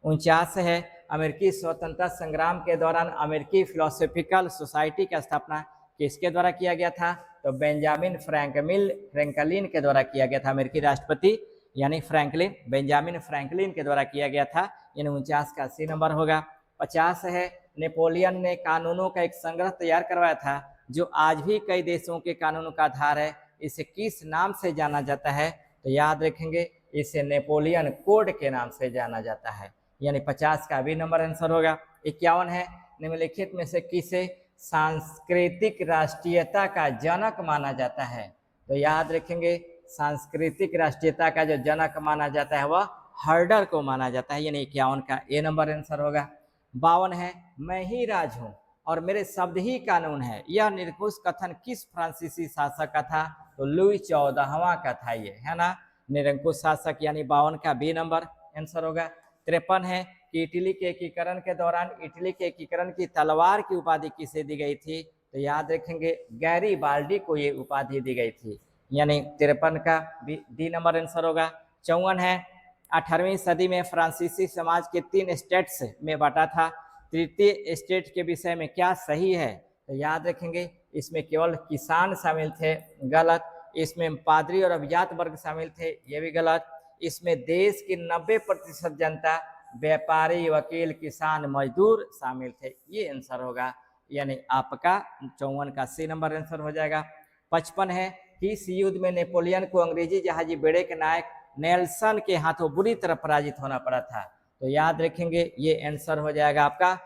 49 है अमेरिकी स्वतंत्रता संग्राम के दौरान अमेरिकी फिलोसॉफिकल सोसाइटी की स्थापना किसके द्वारा किया गया था? तो बेंजामिन फ्रैंकलिन के द्वारा किया गया था, अमेरिकी राष्ट्रपति यानी फ्रैंकलिन, बेंजामिन फ्रैंकलिन के द्वारा किया गया था, यानी 49 का सी नंबर होगा। 50 है नेपोलियन ने कानूनों का एक संग्रह तैयार करवाया था जो आज भी कई देशों के कानूनों का आधार है, इसे किस नाम से जाना जाता है? तो याद रखेंगे इसे नेपोलियन कोड के नाम से जाना जाता है, यानी 50 का भी नंबर आंसर होगा। 51 है निम्नलिखित में से किसे सांस्कृतिक राष्ट्रीयता का जनक माना जाता है? तो याद रखेंगे सांस्कृतिक राष्ट्रीयता का जो जनक माना जाता है वह हर्डर को माना जाता है, यानी 51 का ए नंबर आंसर होगा। 52 है मैं ही राज हूं और मेरे शब्द ही कानून है, यह निरंकुश कथन किस फ्रांसीसी शासक का था? तो लुई 14वां का था, ये है ना निरंकुश शासक, यानी 52 का बी नंबर आंसर होगा। 53 है कि इटली के एकीकरण के दौरान इटली के एकीकरण की तलवार की उपाधि किसे दी गई थी? तो याद रखेंगे गैरिबाल्डी को ये उपाधि दी गई थी, यानी 53 का डी नंबर आंसर होगा। 54 है 18वीं सदी में फ्रांसीसी समाज के 3 स्टेट्स में बांटा था, तृतीय स्टेट के विषय में क्या सही है? तो याद रखेंगे इसमें केवल किसान शामिल थे, गलत। इसमें पादरी और अभिजात वर्ग शामिल थे, ये भी गलत। इसमें देश की 90% जनता व्यापारी, वकील, किसान, मजदूर शामिल थे, ये आंसर होगा, यानी आपका 54 का सी नंबर आंसर हो जाएगा। 55 है कि इस युद्ध में नेपोलियन को अंग्रेजी जहाजी बेड़े के नायक नेल्सन के हाथों बुरी तरह पराजित होना पड़ा था? तो याद रखेंगे ये आंसर हो जाएगा आपका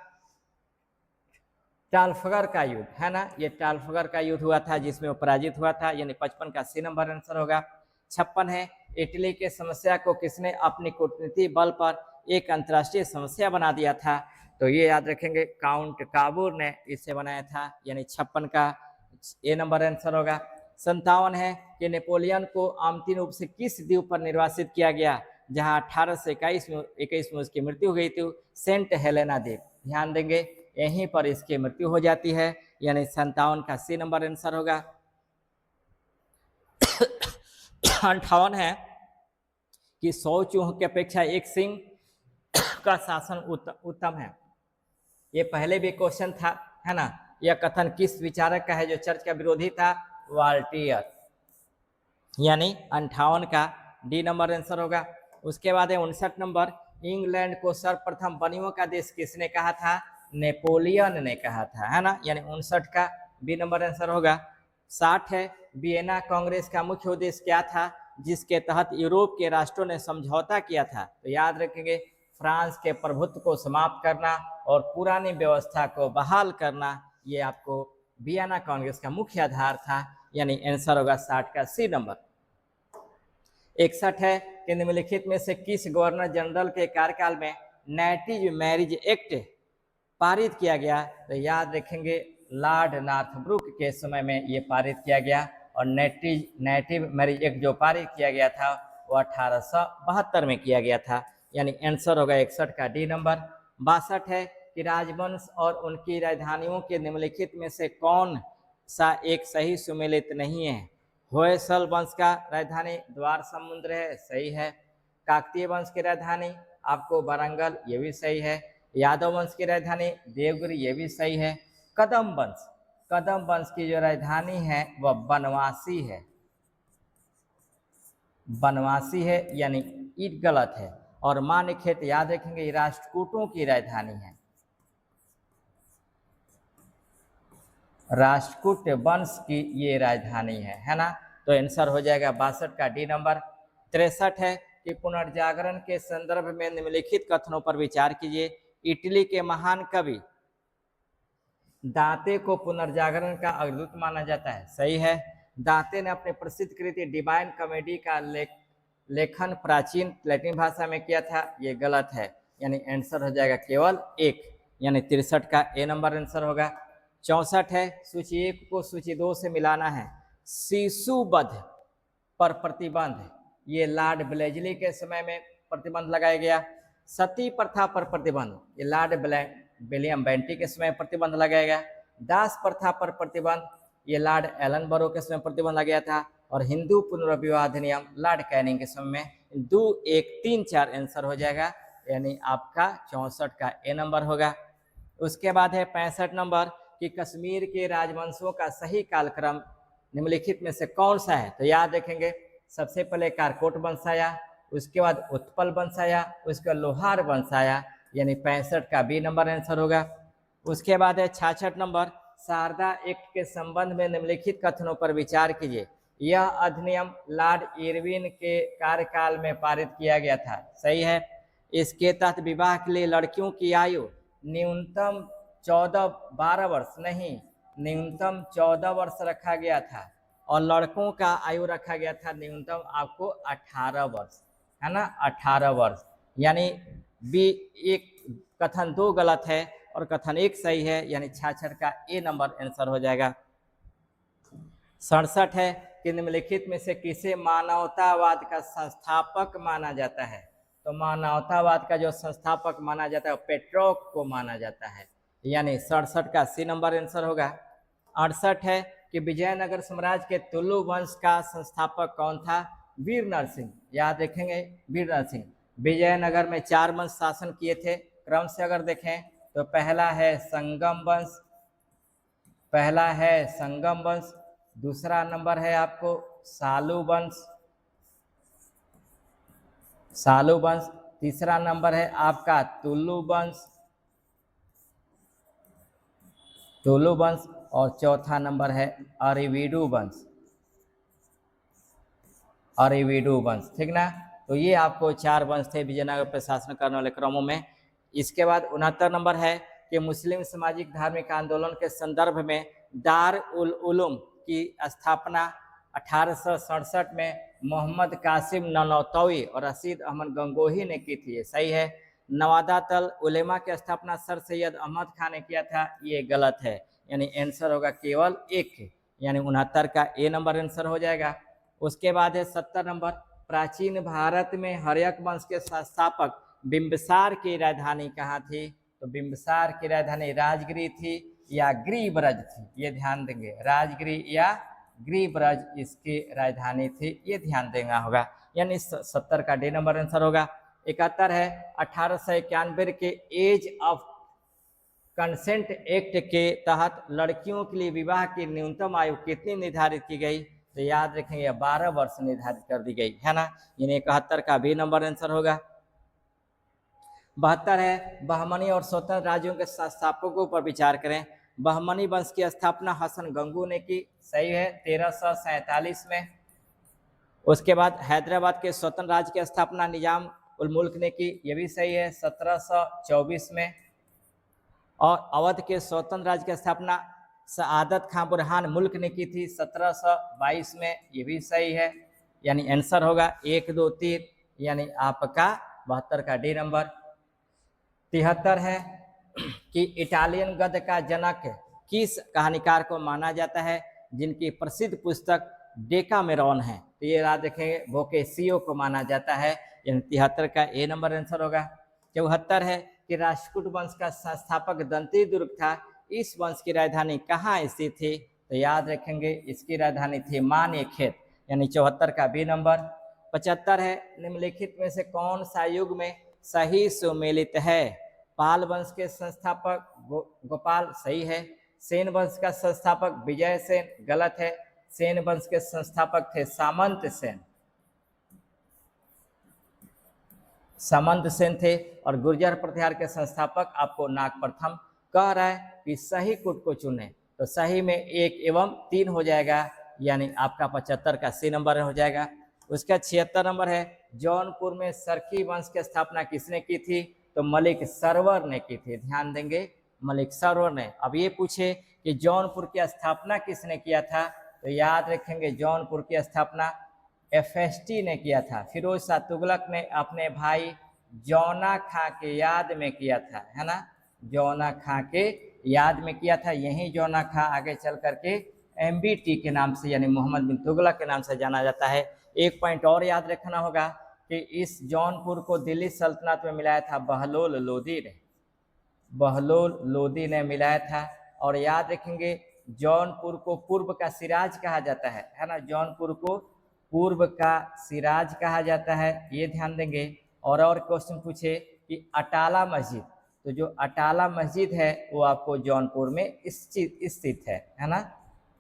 ट्राफलगर का युद्ध, है ना, ये ट्राफलगर का युद्ध हुआ था जिसमें वो पराजित हुआ था, यानी 55 का सी नंबर आंसर होगा। 56 है इटली के समस्या को किसने अपनी कूटनीति बल पर एक अंतर्राष्ट्रीय समस्या बना दिया था? तो ये याद रखेंगे काउंट काबूर ने इसे बनाया था, यानी 56 का ए नंबर आंसर होगा। 57 है कि नेपोलियन को आमतौर रूप से किस द्वीप पर निर्वासित किया गया जहां 1821 में उसकी मृत्यु हो गई थी? सेंट हेलेना द्वीप, ध्यान देंगे यहीं पर इसकी मृत्यु हो जाती है, यानी 57 का सी नंबर आंसर होगा। 58 है कि 100 चूहों की अपेक्षा एक सिंह का शासन उत्तम है, ये पहले भी क्वेश्चन था, है ना। यह कथन किस विचारक का है जो चर्च का विरोधी था? वाल्टियर, यानी 58 का डी नंबर आंसर होगा। उसके बाद है 59 नंबर, इंग्लैंड को सर्वप्रथम बनियों का देश किसने कहा था? नेपोलियन ने कहा था, है ना, यानी 59 का बी नंबर आंसर होगा। 60 है वियना कांग्रेस का मुख्य उद्देश्य क्या था जिसके तहत यूरोप के राष्ट्रों ने समझौता किया था? तो याद रखेंगे फ्रांस के प्रभुत्व को समाप्त करना और पुरानी व्यवस्था को बहाल करना, ये आपको वियना कांग्रेस का मुख्य आधार था, यानी आंसर होगा 60 का सी नंबर। 61 है कि निम्नलिखित में से किस गवर्नर जनरल के कार्यकाल में नेटिव मैरिज एक्ट पारित किया गया? तो याद रखेंगे लॉर्ड नॉर्थब्रुक के समय में ये पारित किया गया। और नेटिव मैरिज एक्ट जो पारित किया गया था वो 1872 में किया गया था। यानी आंसर होगा 61 का डी नंबर। 62 है कि राजवंश और उनकी राजधानियों के निम्नलिखित में से कौन सा एक सही सुमेलित नहीं है? होयसल वंश का राजधानी द्वार समुद्र है, सही है। काकतीय वंश की राजधानी आपको वारंगल, ये भी सही है। यादव वंश की राजधानी देवगिरी, ये भी सही है। कदम वंश की जो राजधानी है वह बनवासी है, यानी ये गलत है। और मान्यखेत याद रखेंगे राष्ट्रकूटों की राजधानी है, राष्ट्रकूट वंश की ये राजधानी है ना। तो आंसर हो जाएगा 62 का डी नंबर। 63 है कि पुनर्जागरण के संदर्भ में निम्नलिखित कथनों पर विचार कीजिए। इटली के महान कवि दांते को पुनर्जागरण का अग्रदूत माना जाता है, सही है। दांते ने अपने प्रसिद्ध कृति डिवाइन कॉमेडी का लेखन प्राचीन लैटिन भाषा में किया था, ये गलत है। यानी आंसर हो जाएगा केवल 1, यानी 63 का ए नंबर आंसर होगा। 64 है सूची 1 को सूची 2 से मिलाना है। शिशुवध पर प्रतिबंध, ये लॉर्ड ब्लेजली के समय में प्रतिबंध लगाया गया। सती प्रथा पर प्रतिबंध, ये लॉर्ड विलियम बेंटी के समय प्रतिबंध लगाया गया। दास प्रथा पर प्रतिबंध, ये लॉर्ड एलन बरो के समय प्रतिबंध लगाया था। और हिंदू पुनर्विवाह अधिनियम लॉर्ड कैनिंग के समय में। 2, 1, 3, 4 आंसर हो जाएगा, यानी आपका 64 का ए नंबर होगा। उसके बाद है 65 नंबर कि कश्मीर के राजवंशों का सही कालक्रम निम्नलिखित में से कौन सा है? तो याद रखेंगे सबसे पहले कारकोट वंश आया, उसके बाद उत्पल वंश आया, उसके बाद लोहार वंश आया, यानी 65 का बी नंबर आंसर होगा। उसके बाद है 66 नंबर शारदा एक्ट के संबंध में निम्नलिखित कथनों पर विचार कीजिए। यह अधिनियम लॉर्ड इरविन के कार्यकाल में पारित किया गया था, सही है। इसके तहत विवाह के लिए लड़कियों की आयु न्यूनतम 12 वर्ष नहीं, न्यूनतम 14 वर्ष रखा गया था। और लड़कों का आयु रखा गया था न्यूनतम आपको 18 वर्ष, है ना, 18 वर्ष। यानी बी एक कथन 2 गलत है और कथन 1 सही है, यानी 66 का ए नंबर आंसर हो जाएगा। 67 है कि निम्नलिखित में से किसे मानवतावाद का संस्थापक माना जाता है? तो मानवतावाद का जो संस्थापक माना जाता है पेट्रोक को माना जाता है, यानी 67 का सी नंबर आंसर होगा। 68 है कि विजयनगर साम्राज्य के तुलु वंश का संस्थापक कौन था? वीर नरसिंह, याद रखेंगे वीर नरसिंह। विजयनगर में 4 वंश शासन किए थे, क्रम से अगर देखें तो पहला है संगम वंश, दूसरा नंबर है आपको सालू वंश, तीसरा नंबर है आपका तुलु वंश और चौथा नंबर है अरिवीडू वंश, ठीक ना। तो ये आपको 4 वंश थे विजयनगर पर शासन करने वाले क्रमों में। इसके बाद 69 नंबर है कि मुस्लिम सामाजिक धार्मिक आंदोलन के संदर्भ में दार उल उलूम की स्थापना 1867 में मोहम्मद कासिम ननौतवी और रशीद अहमद गंगोही ने की थी, सही है। नवादातल उलेमा की स्थापना सर सैयद अहमद खान ने किया था, ये गलत है, यानी आंसर होगा केवल 1, यानी 69 का ए नंबर आंसर हो जाएगा। उसके बाद है 70 नंबर प्राचीन भारत में हर्यक वंश के संस्थापक बिंबिसार की राजधानी कहाँ थी? तो बिंबिसार की राजधानी राजगिरी थी या गृहब्रज थी, ये ध्यान देंगे, राजगिरी या गृहब्रज इसकी राजधानी थी, ये ध्यान देना होगा, यानी 70 का डी नंबर आंसर होगा। 71 है 1891 के एज ऑफ कंसेंट एक्ट के तहत लड़कियों के लिए विवाह की न्यूनतम आयु कितनी निर्धारित की गई? तो याद रखेंगे 12 वर्ष निर्धारित कर दी गई, है ना, यानी 71 का बी नंबर आंसर होगा। 72 है बहमनी और स्वतंत्र राज्यों के संस्थापकों पर विचार करें। बहमनी वंश की स्थापना हसन गंगू ने की, सही है, 1347 में। उसके बाद हैदराबाद के स्वतंत्र राज्य की स्थापना निजाम उल मुल्क ने की, ये भी सही है, 1724 में। और अवध के स्वतंत्र राज्य की स्थापना सआदत खां बुरहान मुल्क ने की थी 1722 में, ये भी सही है, यानी आंसर होगा 1, 2, 3, यानी आपका 72 का डी नंबर। 73 है कि इटालियन गद्य का जनक किस कहानीकार को माना जाता है जिनकी प्रसिद्ध पुस्तक डेकामेरॉन है। तो ये याद रखेंगे, बोकेसियो को माना जाता है, यानी 73 का ए नंबर आंसर होगा। 74 है कि राष्ट्रकूट वंश का संस्थापक दंती दुर्ग था, इस वंश की राजधानी कहाँ स्थित थी? तो याद रखेंगे इसकी राजधानी थी मान्यखेत, यानी 74 का बी नंबर। 75 है निम्नलिखित में से कौन सा युग में सही सुमेलित है? पाल वंश के संस्थापक गोपाल सही है। सेन वंश का संस्थापक विजय सेन गलत है। सेन वंश के संस्थापक थे सामंत सेन, सामंत सेन थे। और गुर्जर प्रतिहार के संस्थापक आपको नागप्रथम कह रहा है कि सही कूट को चुने, तो सही में 1 एवं 3 हो जाएगा, यानी आपका 75 का सी नंबर हो जाएगा। उसका 76 नंबर है जौनपुर में सरखी वंश की स्थापना किसने की थी? तो मलिक सरवर ने की थी। ध्यान देंगे, मलिक सरवर ने। अब ये पूछे कि जौनपुर की स्थापना किसने किया था? तो याद रखेंगे जौनपुर की स्थापना एफएसटी ने किया था। फिरोज शाह तुगलक ने अपने भाई जौना खां के याद में किया था, है ना, जौना खां के याद में किया था। यही जौना खां आगे चल करके एमबीटी के नाम से, यानी मोहम्मद बिन तुगलक के नाम से जाना जाता है। एक पॉइंट और याद रखना होगा कि इस जौनपुर को दिल्ली सल्तनत में मिलाया था बहलोल लोदी ने, बहलोल लोदी ने मिलाया था। और याद रखेंगे जौनपुर को पूर्व का सिराज कहा जाता है ना, जौनपुर को पूर्व का सिराज कहा जाता है, ये ध्यान देंगे। और क्वेश्चन पूछे कि अटाला मस्जिद, तो जो अटाला मस्जिद है वो आपको जौनपुर में स्थित है ना,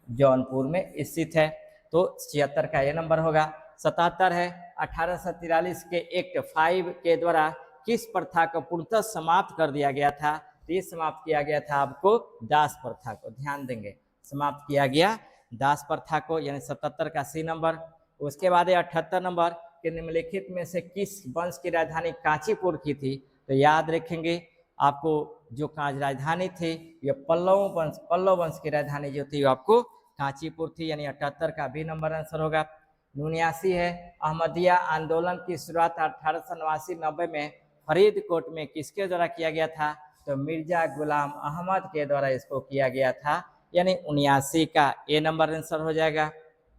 जौनपुर में स्थित है। तो 76 का ये नंबर होगा। 77 है 1843 के एक्ट 5 के द्वारा किस प्रथा को पूर्णतः समाप्त कर दिया गया था? तो ये समाप्त किया गया था आपको दास प्रथा को। ध्यान देंगे, समाप्त किया गया दास प्रथा को, यानी 77 का सी नंबर। उसके बाद 78 नंबर के निम्नलिखित में से किस वंश की राजधानी कांचीपुर की थी? तो याद रखेंगे आपको जो राजधानी थी ये पल्लव वंश की राजधानी जो थी वो आपको कांचीपुर थी, यानी 78 का बी नंबर आंसर होगा। 79 है अहमदिया आंदोलन की शुरुआत 1889-90 में फरीदकोट में किसके द्वारा किया गया था? तो मिर्जा गुलाम अहमद के द्वारा इसको किया गया था, यानी 79 का ए नंबर आंसर हो जाएगा।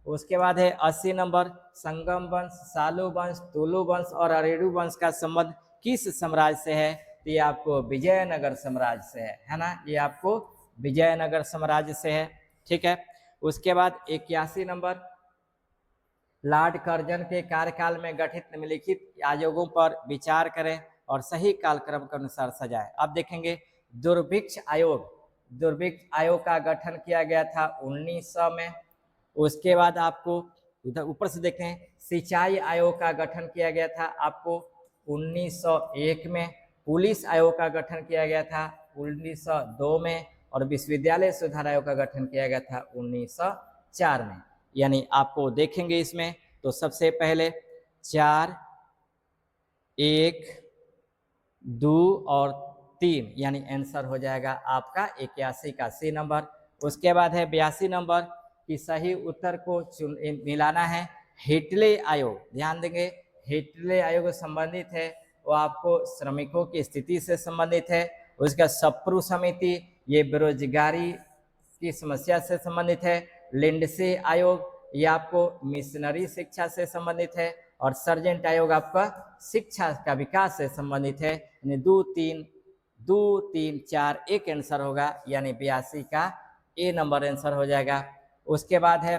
उसके बाद है 80 नंबर संगम वंश, सालू वंश, तुलु वंश और अरेडू वंश का संबंध किस साम्राज्य से है? तो ये आपको विजयनगर साम्राज्य से है ना, ये आपको विजयनगर साम्राज्य से है। ठीक है। उसके बाद 81 नंबर लॉर्ड कर्जन के कार्यकाल में गठित निम्नलिखित आयोगों पर विचार करें और सही कालक्रम के अनुसार सजाएं। अब देखेंगे दुर्भिक्ष आयोग, दुर्भिक्ष आयोग का गठन किया गया था 1900 में। उसके बाद आपको उधर ऊपर से देखें सिंचाई आयोग का गठन किया गया था आपको 1901 में। पुलिस आयोग का गठन किया गया था 1902 में। और विश्वविद्यालय सुधार आयोग का गठन किया गया था 1904 में। यानी आपको देखेंगे इसमें तो सबसे पहले 4, 1, 2 और 3, यानी आंसर हो जाएगा आपका 81 का सी नंबर। उसके बाद है 82 नंबर कि सही उत्तर को मिलाना है हिटले आयोग। ध्यान देंगे हिटले आयोग संबंधित है वो आपको श्रमिकों की स्थिति से संबंधित है। उसका सप्रू समिति ये बेरोजगारी की समस्या से संबंधित है। लिंडसे आयोग ये आपको मिशनरी शिक्षा से संबंधित है। और सर्जेंट आयोग आपका शिक्षा का विकास से संबंधित है। यानी 2, 3, 4 एक आंसर होगा, यानी 82 का ए नंबर आंसर हो जाएगा। उसके बाद है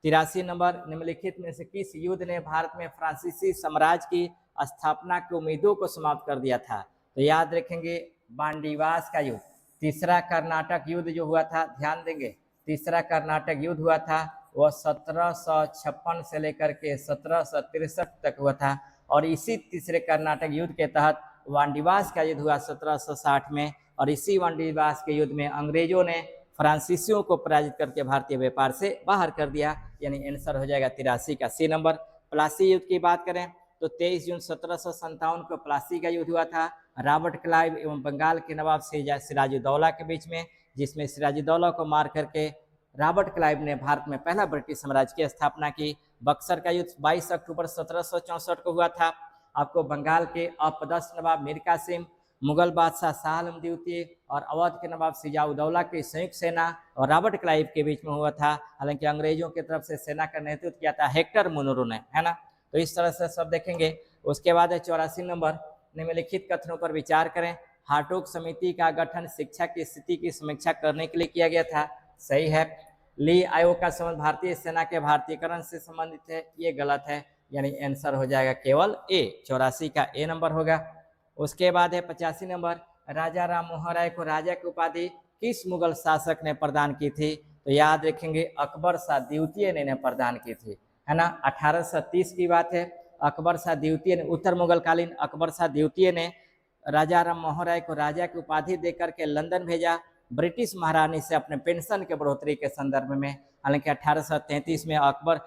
83 नंबर निम्नलिखित में से किस युद्ध ने भारत में फ्रांसीसी साम्राज्य की स्थापना की उम्मीदों को समाप्त कर दिया था? तो याद रखेंगे बांडीवास का युद्ध। तीसरा कर्नाटक युद्ध जो हुआ था, ध्यान देंगे तीसरा कर्नाटक युद्ध हुआ था वह 1756 से लेकर के 1763 तक हुआ था। और इसी तीसरे कर्नाटक युद्ध के तहत वांडीवास का युद्ध हुआ 1760 में। और इसी वांडीवास के युद्ध में अंग्रेजों ने फ्रांसीसियों को पराजित करके भारतीय व्यापार से बाहर कर दिया, यानी आंसर हो जाएगा 83 का सी नंबर। प्लासी युद्ध की बात करें तो 23 जून 1757 को प्लासी का युद्ध हुआ था रॉबर्ट क्लाइव एवं बंगाल के नवाब सिराजुद्दौला के बीच में, जिसमें सिराजुद्दौला को मार करके रॉबर्ट क्लाइव ने भारत में पहला ब्रिटिश साम्राज्य की स्थापना की। बक्सर का युद्ध 22 अक्टूबर 1764 को हुआ था। आपको बंगाल के अपदस्थ नवाब मीर कासिम, मुगल बादशाह शाह आलम द्वितीय और अवध के नवाब सिजाउद्दौला की संयुक्त सेना और रॉबर्ट क्लाइव के बीच में हुआ था। हालांकि अंग्रेजों की तरफ से सेना का नेतृत्व किया था हेक्टर मुनरो ने, है ना। तो इस तरह से सब देखेंगे। उसके बाद है 84 नंबर, निम्नलिखित कथनों पर विचार करें। हार्टोग समिति का गठन शिक्षा की स्थिति की समीक्षा करने के लिए किया गया था, सही है। ली आयोग का संबंध भारतीय सेना के भारतीयकरण से संबंधित है, ये गलत है, यानी आंसर हो जाएगा केवल ए, 84 का ए नंबर होगा। उसके बाद है 85 नंबर, राजा राम मोहन राय को राजा की उपाधि किस मुगल शासक ने प्रदान की थी? तो याद रखेंगे अकबर शाह द्वितीय ने प्रदान की थी, है ना। 1830 की बात है। अकबर शाह द्वितीय ने, उत्तर मुगलकालीन अकबर शाह द्वितीय ने राजा राम मोहन राय को राजा की उपाधि देकर के लंदन भेजा ब्रिटिश महारानी से अपने पेंशन के बढ़ोतरी के संदर्भ में। हालांकि 1833 में अकबर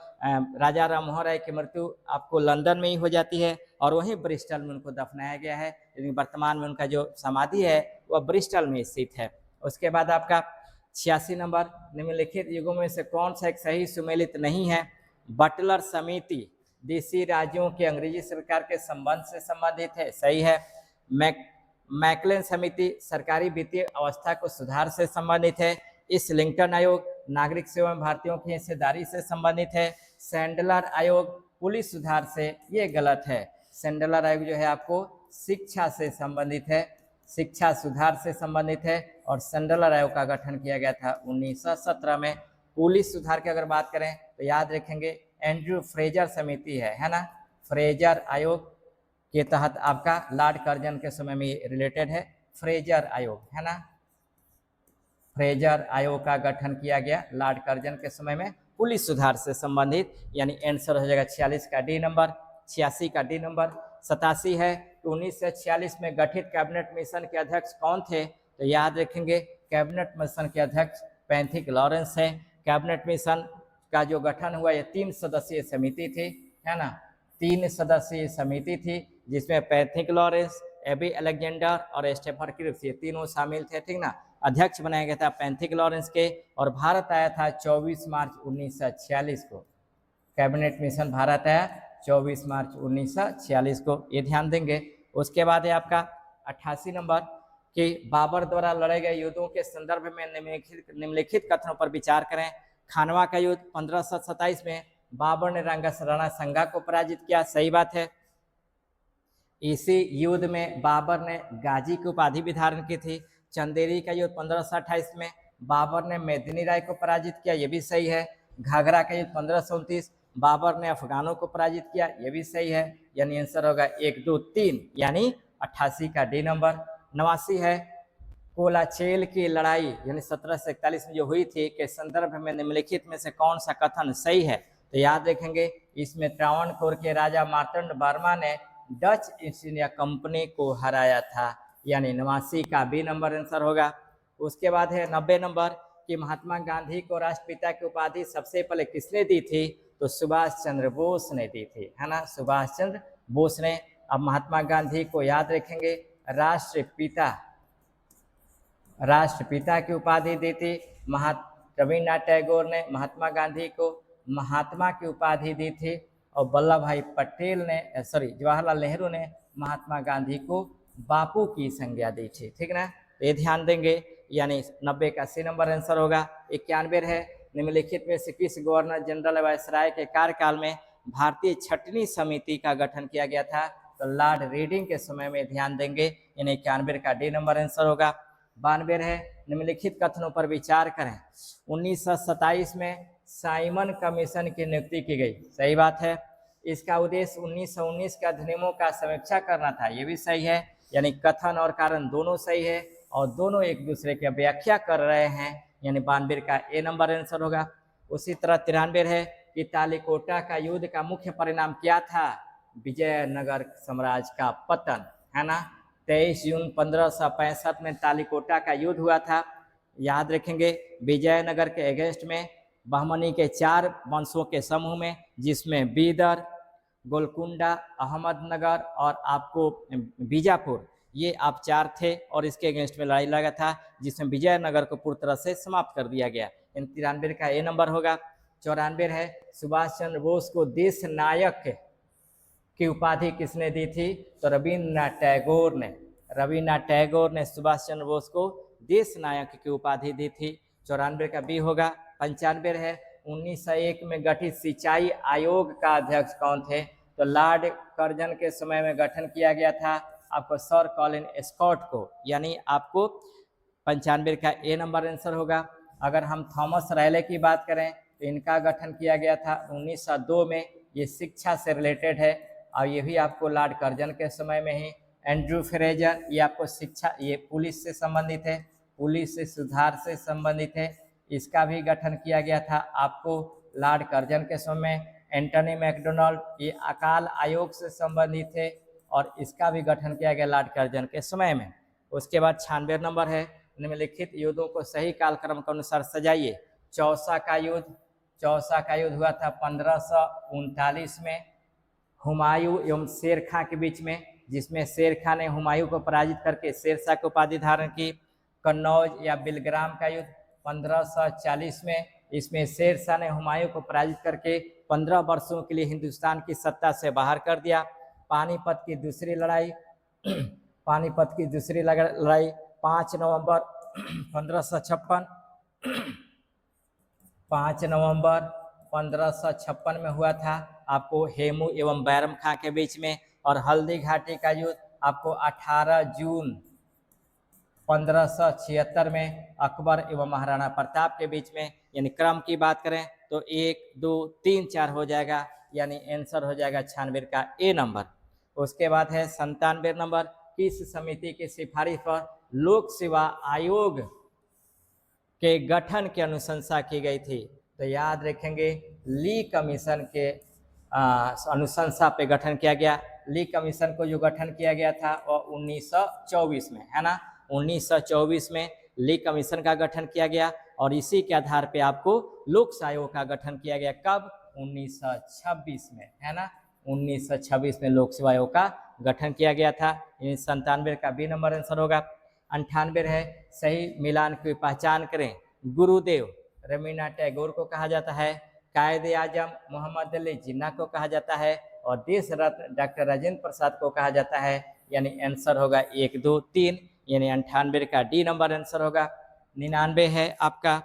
राजा राम मोहन राय की मृत्यु आपको लंदन में ही हो जाती है और वहीं ब्रिस्टल में उनको दफनाया गया है, लेकिन वर्तमान में उनका जो समाधि है वह ब्रिस्टल में स्थित है। उसके बाद आपका 86 नंबर, निम्नलिखित युगों में से कौन सा एक सही सुमेलित नहीं है? बटलर समिति देशी राज्यों की अंग्रेजी सरकार के संबंध से संबंधित है, सही है। मैकलेन समिति सरकारी वित्तीय अवस्था को सुधार से संबंधित है। इस्लिंगटन आयोग नागरिक सेवा में भारतीयों की हिस्सेदारी से संबंधित है। सैंडलर आयोग पुलिस सुधार से, ये गलत है। सैंडलर आयोग जो है आपको शिक्षा से संबंधित है, शिक्षा सुधार से संबंधित है और सैंडलर आयोग का गठन किया गया था 1917 में। पुलिस सुधार की अगर बात करें तो याद रखेंगे एंड्रयू फ्रेजर समिति है ना, फ्रेजर आयोग के तहत आपका लॉर्ड कर्जन के समय में रिलेटेड है, फ्रेजर आयोग, है ना। फ्रेजर आयोग का गठन किया गया लॉर्ड कर्जन के समय में पुलिस सुधार से संबंधित, यानी आंसर हो जाएगा 46 का डी नंबर, 86 का डी नंबर। 87 है कि 1946 में गठित कैबिनेट मिशन के अध्यक्ष कौन थे? तो याद रखेंगे कैबिनेट मिशन के अध्यक्ष पैंथिक लॉरेंस है। कैबिनेट मिशन का जो गठन हुआ ये 3 सदस्यीय समिति थी, है ना, 3 सदस्यीय समिति थी जिसमें पैंथिक लॉरेंस, एबी अलेक्जेंडर और स्टेफन क्रिप्स, ये तीनों शामिल थे, ठीक ना। अध्यक्ष बनाया गया था पैंथिक लॉरेंस के और भारत आया था 24 मार्च 1946 को। कैबिनेट मिशन भारत आया 24 मार्च 1946 को, ये ध्यान देंगे। उसके बाद है आपका 88 नंबर कि बाबर द्वारा लड़े गए युद्धों के संदर्भ में निम्नलिखित कथनों पर विचार करें। खानवा का युद्ध 1527 में बाबर ने राणा संगा को पराजित किया, सही बात है। इसी युद्ध में बाबर ने गाजी की उपाधि भी धारण की थी। चंदेरी का युद्ध 1528 में बाबर ने मेदिनी राय को पराजित किया, ये भी सही है। घाघरा का युद्ध 1529 बाबर ने अफगानों को पराजित किया, ये भी सही है, यानी आंसर होगा 1, 2, 3, यानी 88 का डी नंबर। 89 है कोलाचेल की लड़ाई यानी 1741 में जो हुई थी के संदर्भ में निम्नलिखित में से कौन सा कथन सही है? तो याद रखेंगे इसमें त्रावणकोर के राजा मार्तंड वर्मा ने डच ईस्ट इंडिया कंपनी को हराया था, यानी 89 का बी नंबर आंसर होगा। उसके बाद है 90 नंबर कि महात्मा गांधी को राष्ट्रपिता की उपाधि सबसे पहले किसने दी थी? तो सुभाष चंद्र बोस ने दी थी, है ना, सुभाष चंद्र बोस ने। अब महात्मा गांधी को याद रखेंगे राष्ट्रपिता की उपाधि दी थी। रविन्द्रनाथ टैगोर ने महात्मा गांधी को महात्मा की उपाधि दी थी और वल्लभ भाई पटेल ने जवाहरलाल नेहरू ने महात्मा गांधी को बापू की संज्ञा दी थी, ठीक ना। ये ध्यान देंगे, यानी 90 का सी नंबर आंसर होगा। 91 है निम्नलिखित में से किस गवर्नर जनरल वायसराय के कार्यकाल में भारतीय छटनी समिति का गठन किया गया था? तो लॉर्ड रीडिंग के समय में, ध्यान देंगे, यानी 91 का डी नंबर आंसर होगा। 92 है निम्नलिखित कथनों पर विचार करें। 1927 में साइमन कमीशन की नियुक्ति की गई, सही बात है। इसका उद्देश्य 1919 के अधिनियमों का समीक्षा करना था, ये भी सही है, यानी कथन और कारण दोनों सही है और दोनों एक दूसरे की व्याख्या कर रहे हैं, यानी 92 का ए नंबर आंसर होगा। उसी तरह 93 है कि तालिकोटा का युद्ध का मुख्य परिणाम क्या था? विजयनगर साम्राज्य का पतन, है ना। 23 जून 1565 में तालिकोटा का युद्ध हुआ था। याद रखेंगे विजयनगर के अगेंस्ट में बहमनी के 4 वंशों के समूह में, जिसमें बीदर, गोलकुंडा, अहमदनगर और आपको बीजापुर, ये आप 4 थे और इसके अगेंस्ट में लड़ाई लगा था जिसमें विजयनगर को पूरी तरह से समाप्त कर दिया गया। इन 93 का ए नंबर होगा। 94 है सुभाष चंद्र बोस को देश नायक की उपाधि किसने दी थी? तो रविन्द्रनाथ टैगोर ने सुभाष चंद्र बोस को देश नायक की उपाधि दी थी। 94 का बी होगा। 95 है 1901 में गठित सिंचाई आयोग का अध्यक्ष कौन थे? तो लॉर्ड कर्जन के समय में गठन किया गया था आपको सर कॉलिन स्कॉट को, यानी आपको 95 का ए नंबर आंसर होगा। अगर हम थॉमस रैले की बात करें तो इनका गठन किया गया था 1902 में, ये शिक्षा से रिलेटेड है और ये भी आपको लॉर्ड कर्जन के समय में ही। एंड्रू फ्रेजर ये आपको शिक्षा, ये पुलिस से संबंधित है, पुलिस से सुधार से संबंधित है, इसका भी गठन किया गया था आपको लॉर्ड कर्जन के समय। एंटनी मैकडोनाल्ड ये अकाल आयोग से संबंधित है और इसका भी गठन किया गया लॉर्ड कर्जन के समय में। उसके बाद 96 नंबर है निम्नलिखित युद्धों को सही कालक्रम के अनुसार सजाइए। चौसा का युद्ध हुआ था 1539 में हुमायूं एवं शेर खां के बीच में, जिसमें शेर खां ने हुमायूं को पराजित करके शेरशाह की उपाधि धारण की। कन्नौज या बिलग्राम का युद्ध 1540 में, इसमें शेरशाह ने हुमायूं को पराजित करके 15 वर्षों के लिए हिंदुस्तान की सत्ता से बाहर कर दिया। पानीपत की दूसरी लड़ाई 5 नवंबर 1556 में हुआ था आपको हेमू एवं बैरम खां के बीच में। और हल्दी घाटी का युद्ध आपको 18 जून 1576 में अकबर एवं महाराणा प्रताप के बीच में। यानी क्रम की बात करें तो 1 2 3 4 हो जाएगा, यानी आंसर हो जाएगा 96 का ए नंबर। उसके बाद है 97 नंबर, किस समिति की सिफारिश पर लोक सेवा आयोग के गठन की अनुशंसा की गई थी? तो याद रखेंगे ली कमीशन के अनुशंसा पे गठन किया गया। ली कमीशन को जो गठन किया गया था वो 1924 में है ना, 1924 में ली कमीशन का गठन किया गया और इसी के आधार पे आपको लोक सेवा आयोग का गठन किया गया। कब? 1926 में है ना, 1926 में लोक सेवा आयोग का गठन किया गया था। 97 का बी नंबर आंसर होगा। 98 है सही मिलान की पहचान करें। गुरुदेव रविन्द्रनाथ टैगोर को कहा जाता है, कायदे आजम मोहम्मद अली जिन्ना को कहा जाता है और देश रत्न डॉक्टर राजेंद्र प्रसाद को कहा जाता है। यानी आंसर होगा 1 2 3, यानी 98 का डी नंबर आंसर होगा। 99 है आपका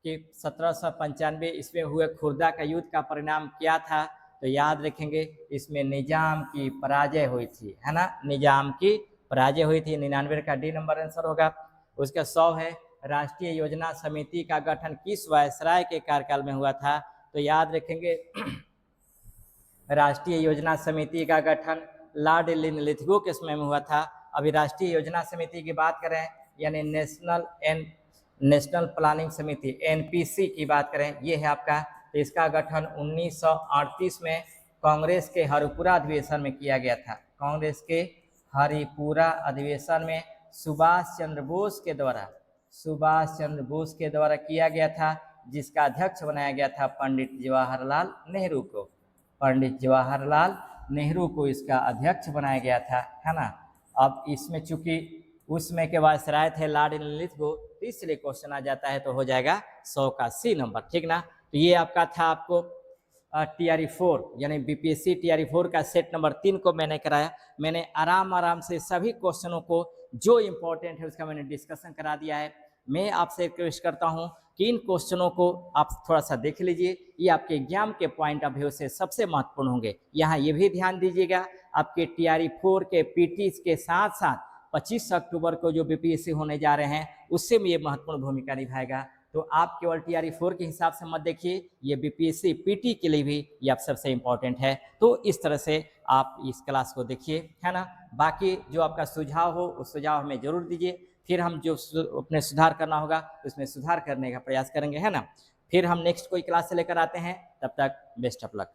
कि 1795 इसमें हुए खुर्दा का युद्ध का परिणाम क्या था? तो याद रखेंगे इसमें निजाम की पराजय हुई थी है ना, निजाम की पराजय हुई थी। 99 का डी नंबर आंसर होगा। उसका 100 है राष्ट्रीय योजना समिति का गठन किस वायसराय के कार्यकाल में हुआ था? तो याद रखेंगे राष्ट्रीय योजना समिति का गठन लॉर्ड लिनलिथगो के समय में हुआ था। अभी राष्ट्रीय योजना समिति की बात करें यानी नेशनल प्लानिंग समिति एनपीसी की बात करें, ये है आपका, तो इसका गठन 1938 में कांग्रेस के हरिपुरा अधिवेशन में किया गया था। कांग्रेस के हरिपुरा अधिवेशन में सुभाष चंद्र बोस के द्वारा किया गया था, जिसका अध्यक्ष बनाया गया था पंडित जवाहरलाल नेहरू को। पंडित जवाहरलाल नेहरू को इसका अध्यक्ष बनाया गया था है ना। अब इसमें चूंकि उसमें के वायसराय थे लॉर्ड लिनलिथगो, तो इसलिए क्वेश्चन आ जाता है, तो हो जाएगा 100 का सी नंबर, ठीक ना। तो ये आपका था आपको TRE 4 यानी BPSC TRE 4 का सेट नंबर 3 को मैंने कराया। मैंने आराम से सभी क्वेश्चनों को जो इम्पोर्टेंट है उसका मैंने डिस्कशन करा दिया है। मैं आपसे रिक्वेस्ट करता हूं कि इन क्वेश्चनों को आप थोड़ा सा देख लीजिए, ये आपके एग्जाम के पॉइंट ऑफ व्यू से सबसे महत्वपूर्ण होंगे। यहाँ ये भी ध्यान दीजिएगा आपके TRE 4 के PT के साथ साथ 25 अक्टूबर को जो BPSC होने जा रहे हैं उससे में ये महत्वपूर्ण भूमिका निभाएगा। तो आप केवल TRE 4 के हिसाब से मत देखिए, ये BPSC PT के लिए भी ये आप सबसे इम्पोर्टेंट है। तो इस तरह से आप इस क्लास को देखिए है ना। बाकी जो आपका सुझाव हो उस सुझाव हमें जरूर दीजिए, फिर हम जो अपने सुधार करना होगा उसमें सुधार करने का प्रयास करेंगे है ना। फिर हम नेक्स्ट कोई क्लास से लेकर आते हैं, तब तक बेस्ट ऑफ लक।